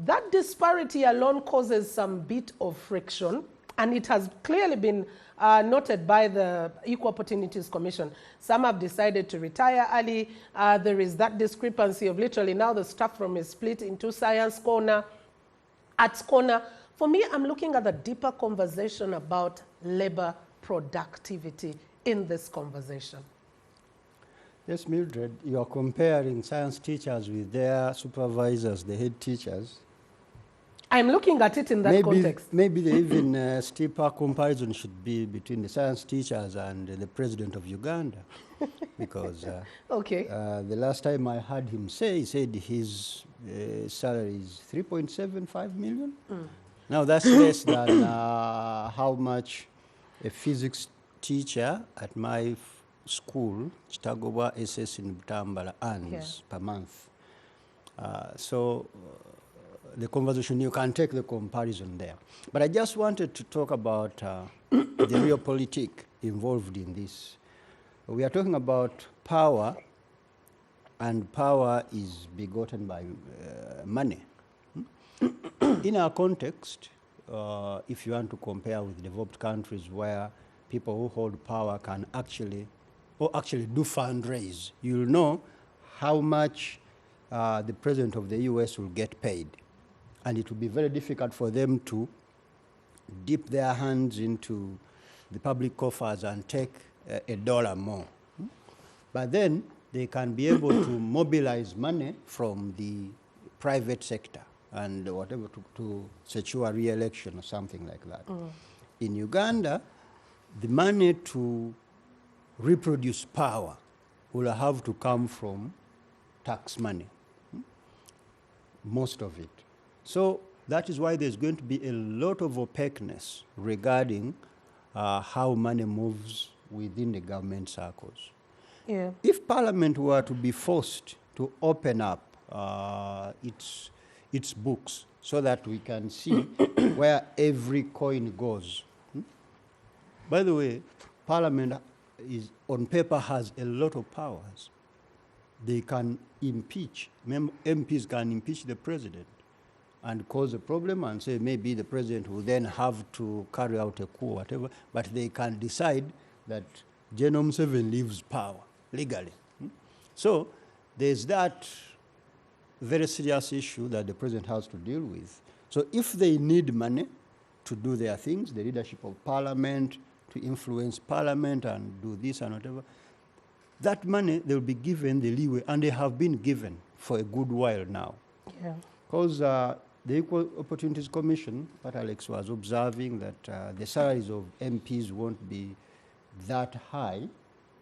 That disparity alone causes some bit of friction, and it has clearly been noted by the Equal Opportunities Commission. Some have decided to retire early. There is that discrepancy of literally now the staff room is split into science corner, arts corner. For me, I'm looking at the deeper conversation about labor productivity in this conversation. Yes, Mildred, you are comparing science teachers with their supervisors, the head teachers. I'm looking at it in that context. Maybe the even steeper comparison should be between the science teachers and the president of Uganda. Because okay. The last time I heard him say, he said his salary is 3.75 million. Now that's less than how much a physics teacher at my school, Chitagoba SS in Butambala, earns per month. The conversation, you can take the comparison there. But I just wanted to talk about the real politic involved in this. We are talking about power, and power is begotten by money. In our context, if you want to compare with developed countries where people who hold power can actually do fundraise, you'll know how much the president of the US will get paid. And it will be very difficult for them to dip their hands into the public coffers and take $1 more. But then they can be able to mobilize money from the private sector and whatever to secure a re-election or something like that. In Uganda, the money to reproduce power will have to come from tax money, most of it. So that is why there's going to be a lot of opaqueness regarding how money moves within the government circles. Yeah. If Parliament were to be forced to open up its books so that we can see where every coin goes. By the way, Parliament is on paper has a lot of powers. They can impeach. MPs can impeach the president and cause a problem and say maybe the president will then have to carry out a coup or whatever, but they can decide that Genome 7 leaves power legally. So there's that very serious issue that the president has to deal with. So if they need money to do their things, the leadership of parliament, to influence parliament and do this and whatever, that money they'll be given the leeway, and they have been given for a good while now. Yeah. Because the Equal Opportunities Commission, what Alex was observing, that the salaries of MPs won't be that high,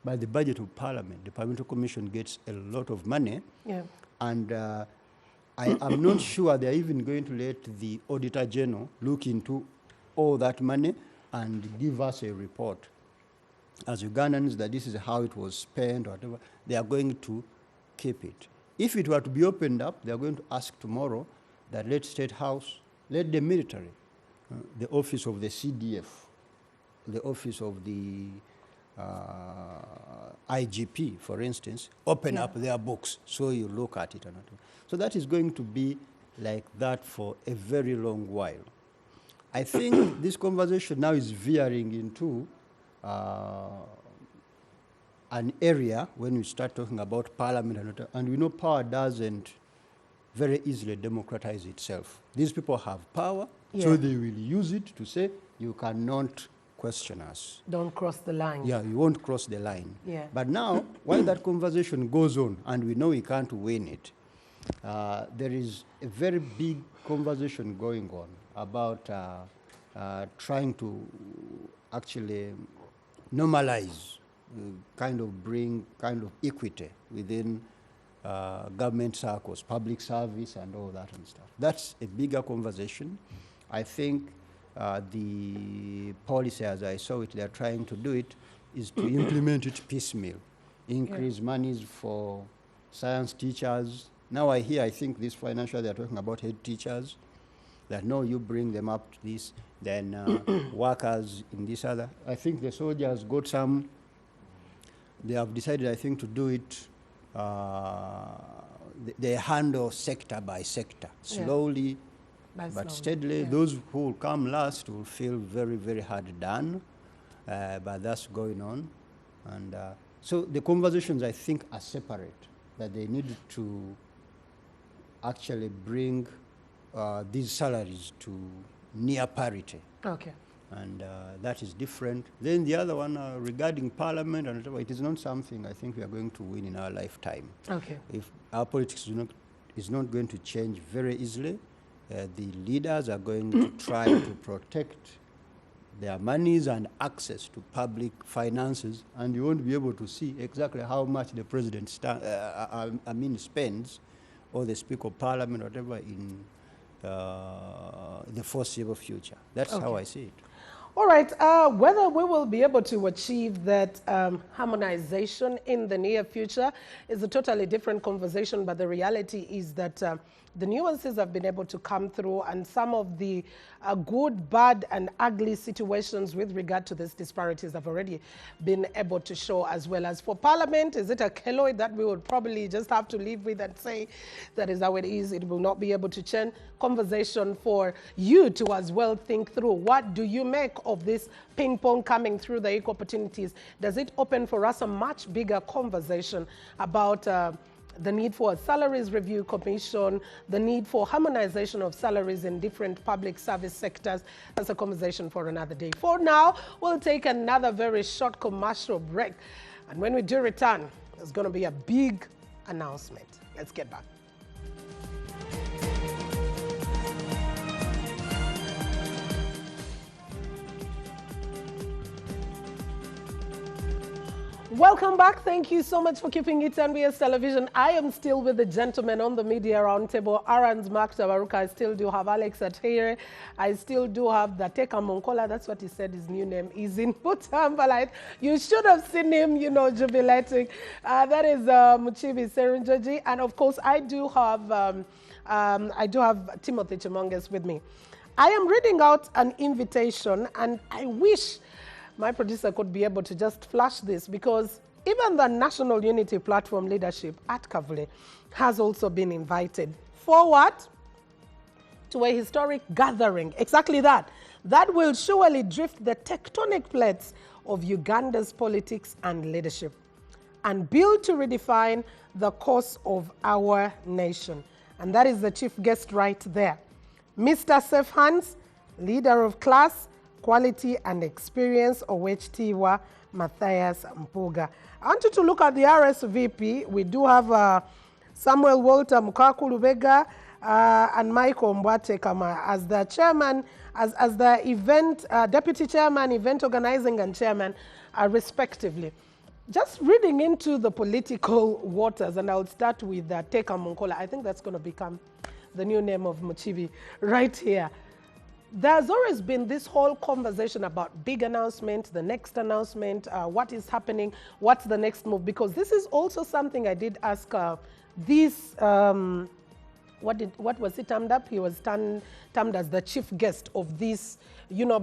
but the budget of Parliament, the Parliamentary Commission gets a lot of money, Yeah. and I am not sure they're even going to let the Auditor General look into all that money and give us a report as Ugandans that this is how it was spent or whatever. They are going to keep it. If it were to be opened up, they are going to ask tomorrow that let State House, let the military, the office of the CDF, the office of the IGP, for instance, open up their books so you look at it. So that is going to be like that for a very long while. I think this conversation now is veering into an area when we start talking about parliament, and we know power doesn't very easily democratize itself. These people have power, so they will use it to say, you cannot question us. Don't cross the line. Yeah, you won't cross the line. Yeah. But now, while that conversation goes on, and we know we can't win it, there is a very big conversation going on about trying to actually normalize, bring equity within government circles, public service and all that and stuff. That's a bigger conversation. I think the policy, as I saw it, they're trying to do it, is to implement it piecemeal. Increase monies for science teachers. Now I think this financial, they're talking about head teachers, that no, you bring them up to this, then workers in this other. I think the soldiers got some, they have decided, I think, to do it, they handle sector by sector, slowly, but steadily. Those who will come last will feel very, very hard done, but that's going on. And so the conversations, I think, are separate, that they need to actually bring these salaries to near parity. Okay. And that is different. Then the other one regarding parliament, and it is not something I think we are going to win in our lifetime. Okay. If our politics is not going to change very easily, the leaders are going to try to protect their monies and access to public finances, and you won't be able to see exactly how much the president spends, or the Speaker of Parliament, whatever, in the foreseeable future. That's how I see it. All right, whether we will be able to achieve that harmonization in the near future is a totally different conversation, but the reality is that the nuances have been able to come through, and some of the good, bad, and ugly situations with regard to these disparities have already been able to show, as well as for Parliament. Is it a keloid that we would probably just have to live with and say that is how it is? It will not be able to change. Conversation for you to as well think through. What do you make of this ping pong coming through the equal opportunities? Does it open for us a much bigger conversation about the need for a salaries review commission, the need for harmonization of salaries in different public service sectors? That's a conversation for another day. For now, we'll take another very short commercial break. And when we do return, there's going to be a big announcement. Let's get back. Welcome back. Thank you so much for keeping it NBS Television. I am still with the gentlemen on the media roundtable. Aaron's Mark Tabaruka. I still do have Alex Atere. I still do have Dateka Monkola. That's what he said his new name is in Butambalite. You should have seen him, you know, jubilating. That is Muchibi Serunjoji. And of course, I do have Timothy Chimonges with me. I am reading out an invitation, and I wish my producer could be able to just flash this, because even the National Unity Platform leadership at Kavule has also been invited. For what? To a historic gathering. Exactly that. That will surely drift the tectonic plates of Uganda's politics and leadership and build to redefine the course of our nation. And that is the chief guest right there. Mr. Safe Hands, leader of class, quality and experience, Owechitiibwa Mathias Mpuuga. I want you to look at the RSVP. We do have Samuel Walter Mukakulubega and Michael Mbwate Kama as the chairman, as the event, deputy chairman, event organizing and chairman, respectively. Just reading into the political waters, and I'll start with Teka Munkola. I think that's going to become the new name of Muchibi right here. There's always been this whole conversation about big announcement, the next announcement, what is happening, what's the next move, because this is also something I did ask this, what was he termed up? He was termed as the chief guest of this,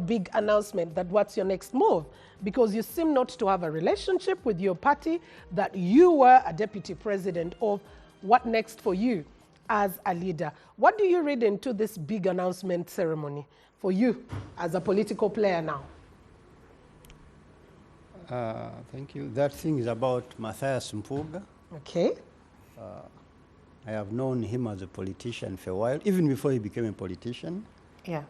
big announcement, that what's your next move? Because you seem not to have a relationship with your party, that you were a deputy president of. What next for you as a leader? What do you read into this big announcement ceremony for you as a political player now? Thank you. That thing is about Mathias Mpuuga. Okay. I have known him as a politician for a while, even before he became a politician. Yeah.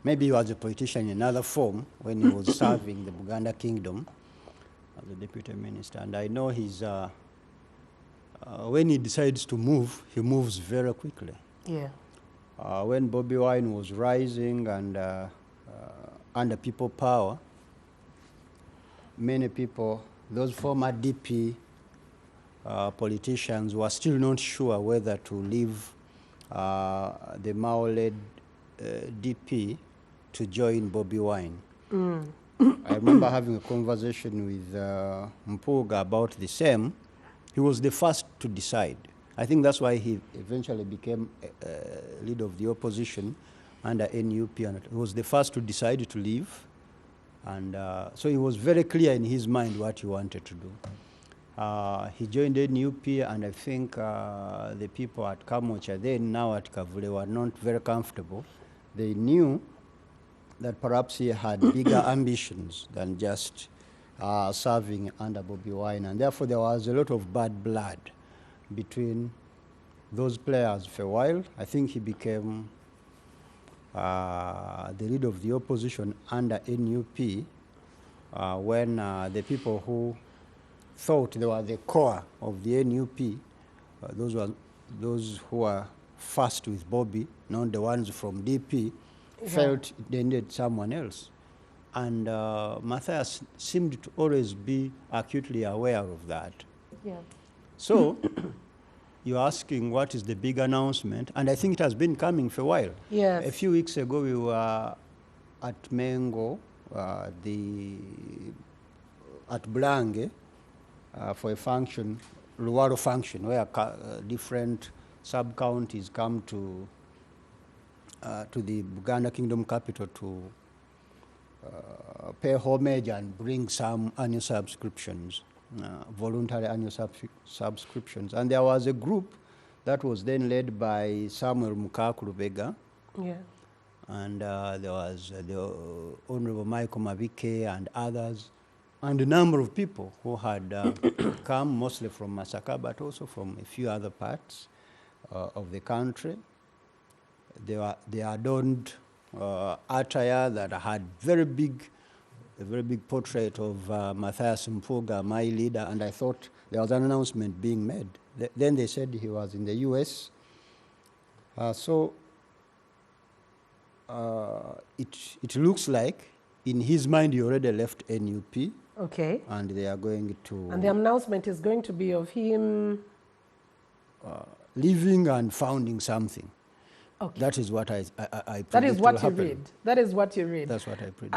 Maybe he was a politician in another form when he was serving the Buganda Kingdom as a deputy minister. And I know he's, when he decides to move, he moves very quickly. Yeah. When Bobi Wine was rising and under people power, many people, those former DP politicians were still not sure whether to leave the Mao-led DP to join Bobi Wine. I remember having a conversation with Mpuuga about the same. He was the first to decide. I think that's why he eventually became leader of the opposition under NUP, and he was the first to decide to leave. And so it was very clear in his mind what he wanted to do. He joined NUP, and I think the people at Kamocha then, now at Kavule, were not very comfortable. They knew that perhaps he had bigger ambitions than just serving under Bobi Wine, and therefore there was a lot of bad blood between those players for a while. I think he became the leader of the opposition under NUP when the people who thought they were the core of the NUP, those who were first with Bobby, not the ones from DP, felt they needed someone else. And Mathias seemed to always be acutely aware of that. Yeah. So you're asking what is the big announcement, and I think it has been coming for a while. Yes. A few weeks ago we were at Mengo, at Blange, for a function, Luwaro function, where different sub-counties come to the Buganda Kingdom capital to pay homage and bring some annual subscriptions, voluntary annual subscriptions. And there was a group that was then led by Samuel Mukakulubega. Yeah. And there was the Honorable Michael Mabike and others, and a number of people who had come mostly from Masaka, but also from a few other parts of the country. They adorned attire that had a very big portrait of Mathias Mpuuga, my leader, and I thought there was an announcement being made. Then they said he was in the US. So it looks like in his mind he already left NUP. Okay. And they are going to... And the announcement is going to be of him... leaving and founding something. Okay. That is what I predict That is what will you happen. read. That is what you read. That's what I predict.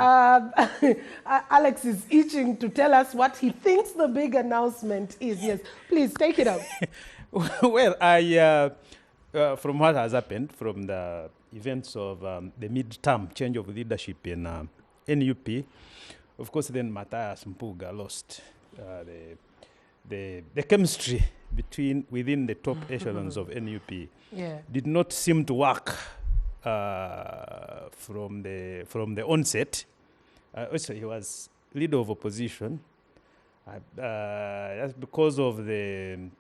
Alex is itching to tell us what he thinks the big announcement is. Yes, please take it up. Well, from what has happened, from the events of the mid-term change of leadership in NUP, of course, then Matthias Mpuga lost the chemistry within the top echelons of NUP did not seem to work from the onset. Also, he was leader of opposition. That's because of the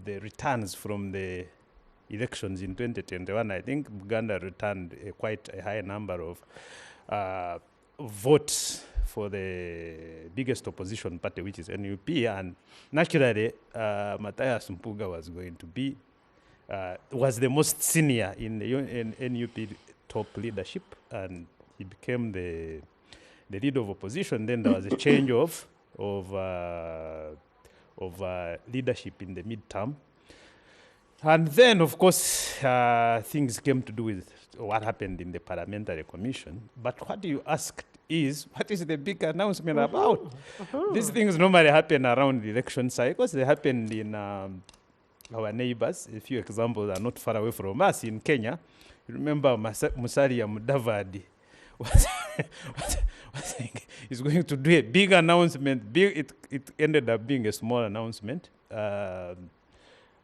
returns from the elections in 2021. I think Uganda returned quite a high number of votes for the biggest opposition party, which is NUP, and naturally, Matthias Mpuga was going to be was the most senior in the NUP top leadership, and he became the leader of opposition. Then there was a change of leadership in the midterm. And then, of course, things came to do with what happened in the Parliamentary Commission. But what you asked is, what is the big announcement about? These things normally happen around the election cycles. They happened in our neighbors. A few examples are not far away from us in Kenya. You remember Musalia Mudavadi is going to do a big announcement. It ended up being a small announcement.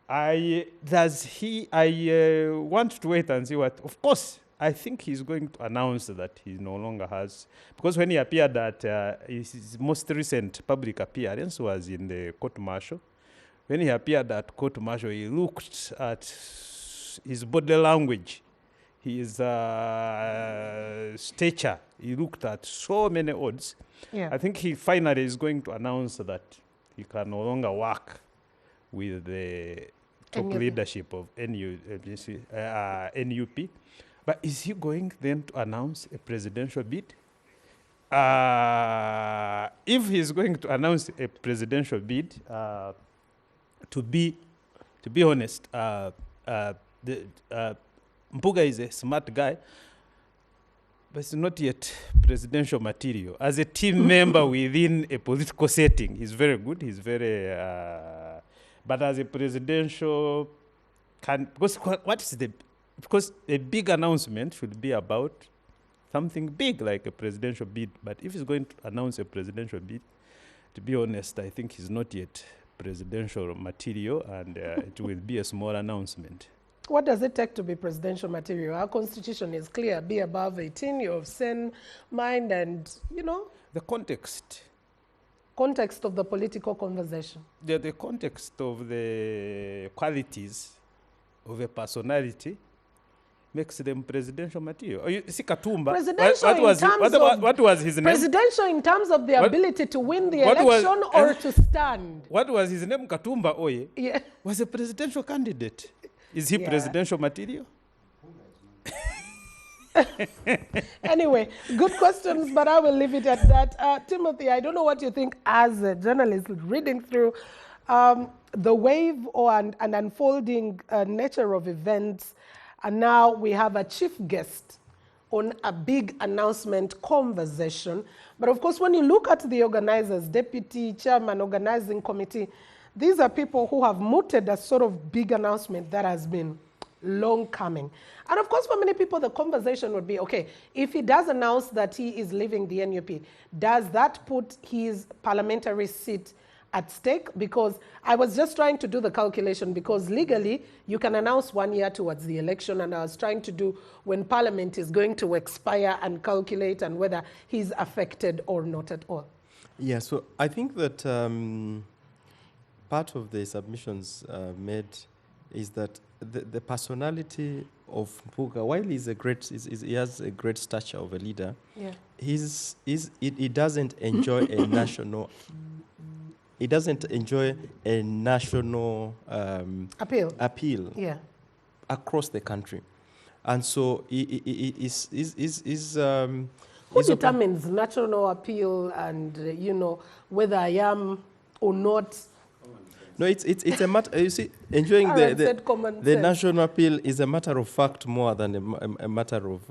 I want to wait and see what. Of course, I think he's going to announce that he no longer has, because when he appeared at his most recent public appearance was in the court martial. When he appeared at court martial, he looked at his body language, his stature. He looked at so many odds. Yeah. I think he finally is going to announce that he can no longer work with the top leadership of NUP. But is he going then to announce a presidential bid? If he's going to announce a presidential bid, to be honest, Mpuga is a smart guy, but it's not yet presidential material. As a team member within a political setting, he's very good. He's very, but as a presidential, because a big announcement should be about something big like a presidential bid. But if he's going to announce a presidential bid, to be honest, I think he's not yet presidential material, and it will be a small announcement. What does it take to be presidential material? Our constitution is clear: be above 18, you're of sane mind, and the context of the political conversation. The context of the qualities of a personality makes them presidential material. You see, Katumba. What was his name? Presidential in terms of the ability to win the election or to stand. What was his name? Katumba Oye. Yeah. Was a presidential candidate. Is he presidential material? Anyway, good questions, but I will leave it at that. Timothy, I don't know what you think as a journalist reading through the wave and unfolding nature of events. And now we have a chief guest on a big announcement conversation. But of course, when you look at the organizers, deputy chairman, organizing committee, these are people who have mooted a sort of big announcement that has been long coming. And of course, for many people, the conversation would be, okay, if he does announce that he is leaving the NUP, does that put his parliamentary seat at stake? Because I was just trying to do the calculation, because legally you can announce 1 year towards the election, and I was trying to do when parliament is going to expire and calculate and whether he's affected or not at all. Yeah, so I think that part of the submissions made is that the personality of Mpuga, while he has a great stature of a leader, he doesn't enjoy a national. He doesn't enjoy a national appeal across the country, and so he is. Who determines national appeal and whether I am or not? No, it's a matter. You see, enjoying the national appeal is a matter of fact more than a matter of.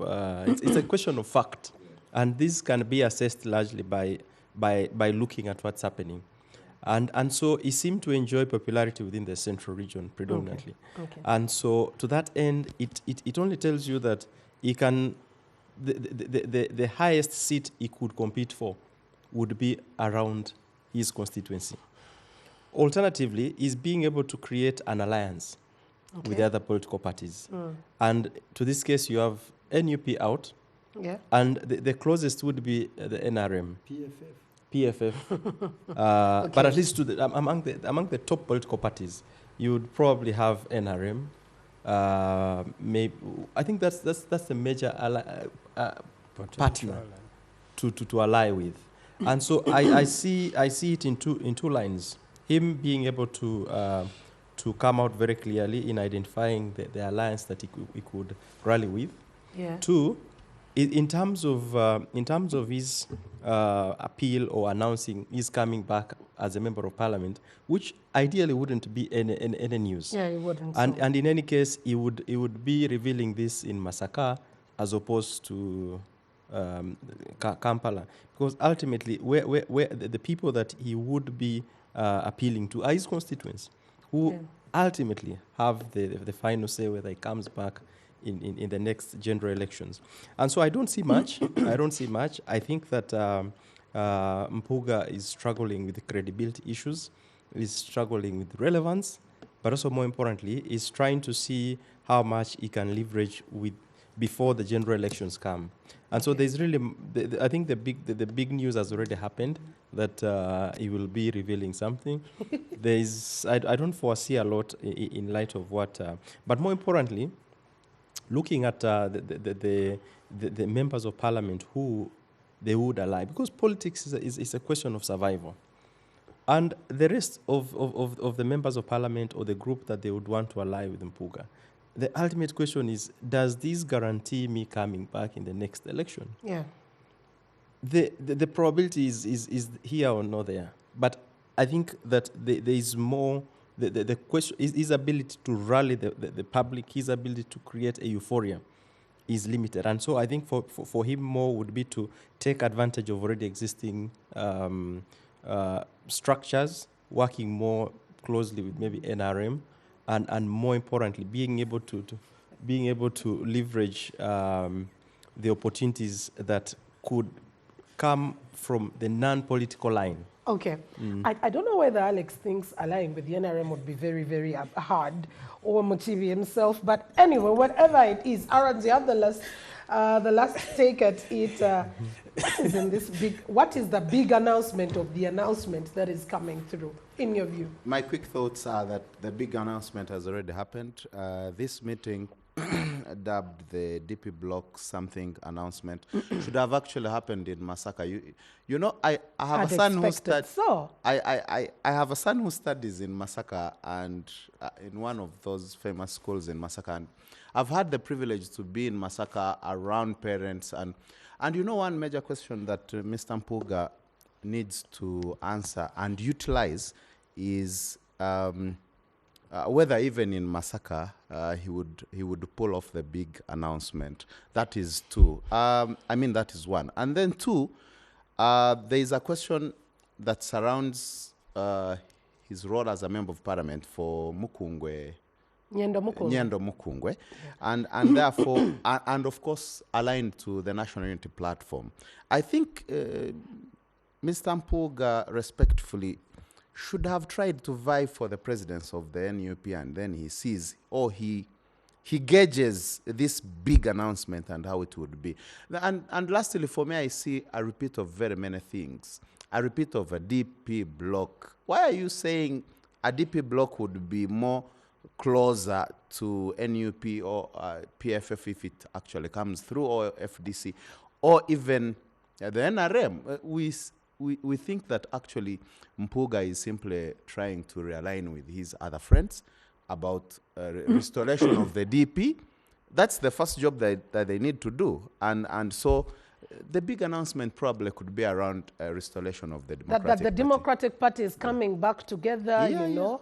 It's a question of fact, and this can be assessed largely by looking at what's happening. And so he seemed to enjoy popularity within the central region predominantly. Okay. And so to that end, it only tells you that he can the highest seat he could compete for would be around his constituency. Alternatively, is being able to create an alliance with the other political parties. And to this case, you have NUP out, Yeah. and the closest would be the NRM. PFF. But at least among the top political parties, you would probably have NRM. Maybe I think that's the major partner to ally with, and so I see it in two lines. Him being able to come out very clearly in identifying the alliance that he could rally with. Yeah. Two, in terms of his appeal or announcing he's coming back as a member of parliament, which ideally wouldn't be any news. Yeah, it wouldn't. And in any case, he would be revealing this in Masaka as opposed to Kampala, because ultimately, where the people that he would be appealing to are his constituents, who ultimately have the final say whether he comes back in the next general elections. And so I don't see much. I think that Mpuga is struggling with credibility issues, is struggling with relevance, but also more importantly, is trying to see how much he can leverage with before the general elections come. And so there's really, I think the big news has already happened, that he will be revealing something. I don't foresee a lot in light of what, but more importantly, looking at the members of parliament who they would ally, because politics is a question of survival. And the rest of the members of parliament or the group that they would want to ally with Mpuga, the ultimate question is, does this guarantee me coming back in the next election? Yeah. The probability is here or not there. But I think that there is more, the question is his ability to rally the public, his ability to create a euphoria is limited. And so I think for him more would be to take advantage of already existing structures, working more closely with maybe NRM, and more importantly, being able to leverage the opportunities that could come from the non-political line. Okay. I don't know whether Alex thinks allying with the NRM would be very, very hard, or Muchibi himself, but anyway, whatever it is, Aaron, you have the last take at it. What is the big announcement of the announcement that is coming through, in your view? My quick thoughts are that the big announcement has already happened. This meeting, dubbed the DP Block something announcement, should have actually happened in Masaka. You know, I have a son who I have a son who studies in Masaka, and in one of those famous schools in Masaka. And I've had the privilege to be in Masaka around parents, and you know, one major question that Mr. Mpuga needs to answer and utilize is whether even in Masaka he would pull off the big announcement. That is two. That is one. And then two, there is a question that surrounds his role as a member of parliament for Mukungwe. Nyendo Mukungwe, and therefore, and of course, aligned to the National Unity Platform. I think Mr. Mpuga, respectfully, should have tried to vie for the presidency of the NUP, and then he sees, or he gauges this big announcement and how it would be. And lastly, for me, I see a repeat of very many things. A repeat of a DP block. Why are you saying a DP block would be more closer to NUP or PFF if it actually comes through, or FDC, or even the NRM? We think that actually Mpuga is simply trying to realign with his other friends about restoration of the DP. That's the first job that they need to do. And so the big announcement probably could be around restoration of the Democratic Party. That the Democratic Party is coming back together, know.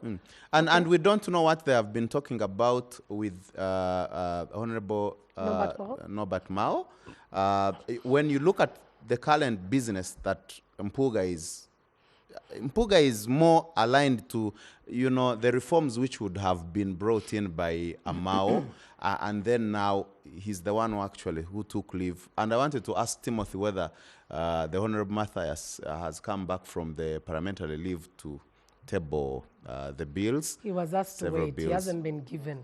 And we don't know what they have been talking about with Honorable Norbert Mao. When you look at the current business that Mpuga is more aligned to, the reforms which would have been brought in by Mao, and then now he's the one who took leave. And I wanted to ask Timothy whether the Honorable Matthias has come back from the parliamentary leave to table the bills. He was asked to several wait. He bills. hasn't been given.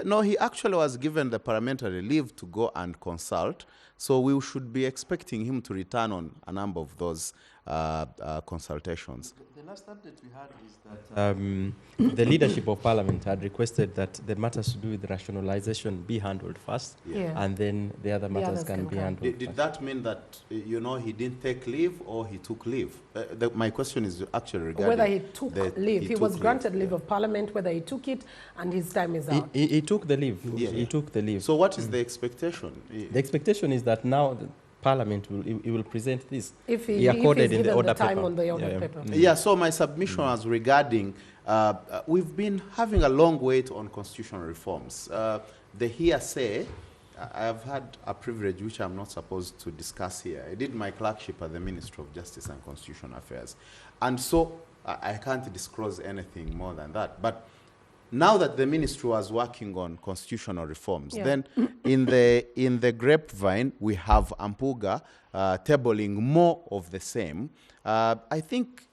No, he actually was given the parliamentary leave to go and consult. So we should be expecting him to return on a number of those consultations. The last update we had is that the leadership of Parliament had requested that the matters to do with rationalization be handled first, Yeah. and then the other matters others can can be come. handled Did first. that mean that, he didn't take leave or he took leave? My question is actually regarding Whether he took leave. He was took granted leave, leave of Parliament, whether he took it and his time is out. He took the leave. Yeah. He took the leave. So what is the expectation? The expectation is that now the Parliament will present this. If he accorded is in the given order the time paper. on the order Yeah. paper. Yeah, so my submission was regarding, we've been having a long wait on constitutional reforms. The hearsay, I have had a privilege which I'm not supposed to discuss here. I did my clerkship at the Ministry of Justice and Constitutional Affairs. And so I can't disclose anything more than that. But now that the ministry was working on constitutional reforms, Yeah. then in the grapevine, we have Ampuga tabling more of the same. I think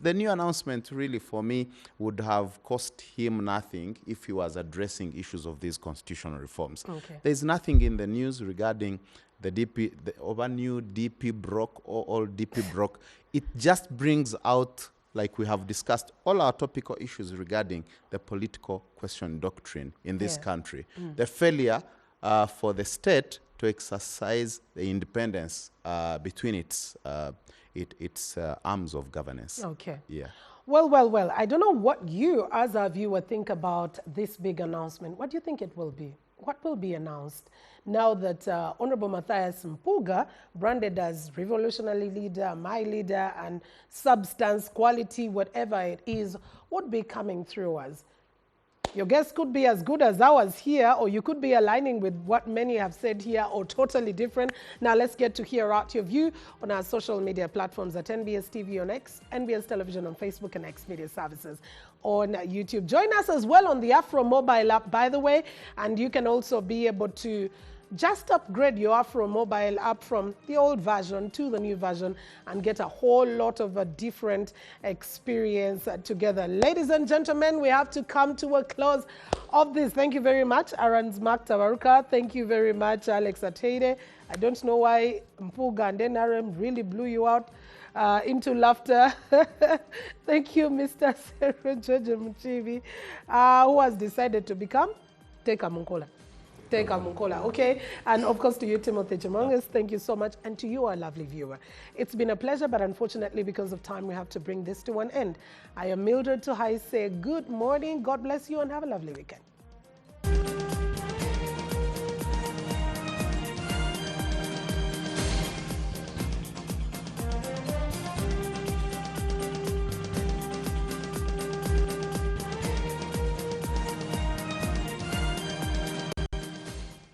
the new announcement really for me would have cost him nothing if he was addressing issues of these constitutional reforms. Okay. There's nothing in the news regarding the new DP Brock or all DP Brock. It just brings out, like we have discussed, all our topical issues regarding the political question doctrine in this Yeah. country. The failure for the state to exercise the independence between its arms of governance. Okay. Yeah. Well. I don't know what you, as a viewer, think about this big announcement. What do you think it will be? What will be announced now that Honorable Matthias Mpuga, branded as revolutionary leader, my leader, and substance, quality, whatever it is, would be coming through us? Your guess could be as good as ours here, or you could be aligning with what many have said here, or totally different. Now let's get to hear out your view on our social media platforms at NBS TV on X, NBS Television on Facebook, and X Media Services on YouTube. Join us as well on the Afro mobile app, by the way, and you can also be able to just upgrade your Afro mobile app from the old version to the new version and get a whole lot of a different experience together. Ladies and gentlemen, we have to come to a close of this. Thank you very much, Aaron's Mark Tawaruka. Thank you very much, Alex Atede. I don't know why Mpuga and NRM really blew you out into laughter. Thank you, Mr. Sero George Mchivi, who has decided to become Teka Munkola. Okay? And of course to you, Timothy Chimonges, thank you so much. And to you, our lovely viewer. It's been a pleasure, but unfortunately, because of time, we have to bring this to an end. I am Mildred Tuhai. Say good morning, God bless you, and have a lovely weekend.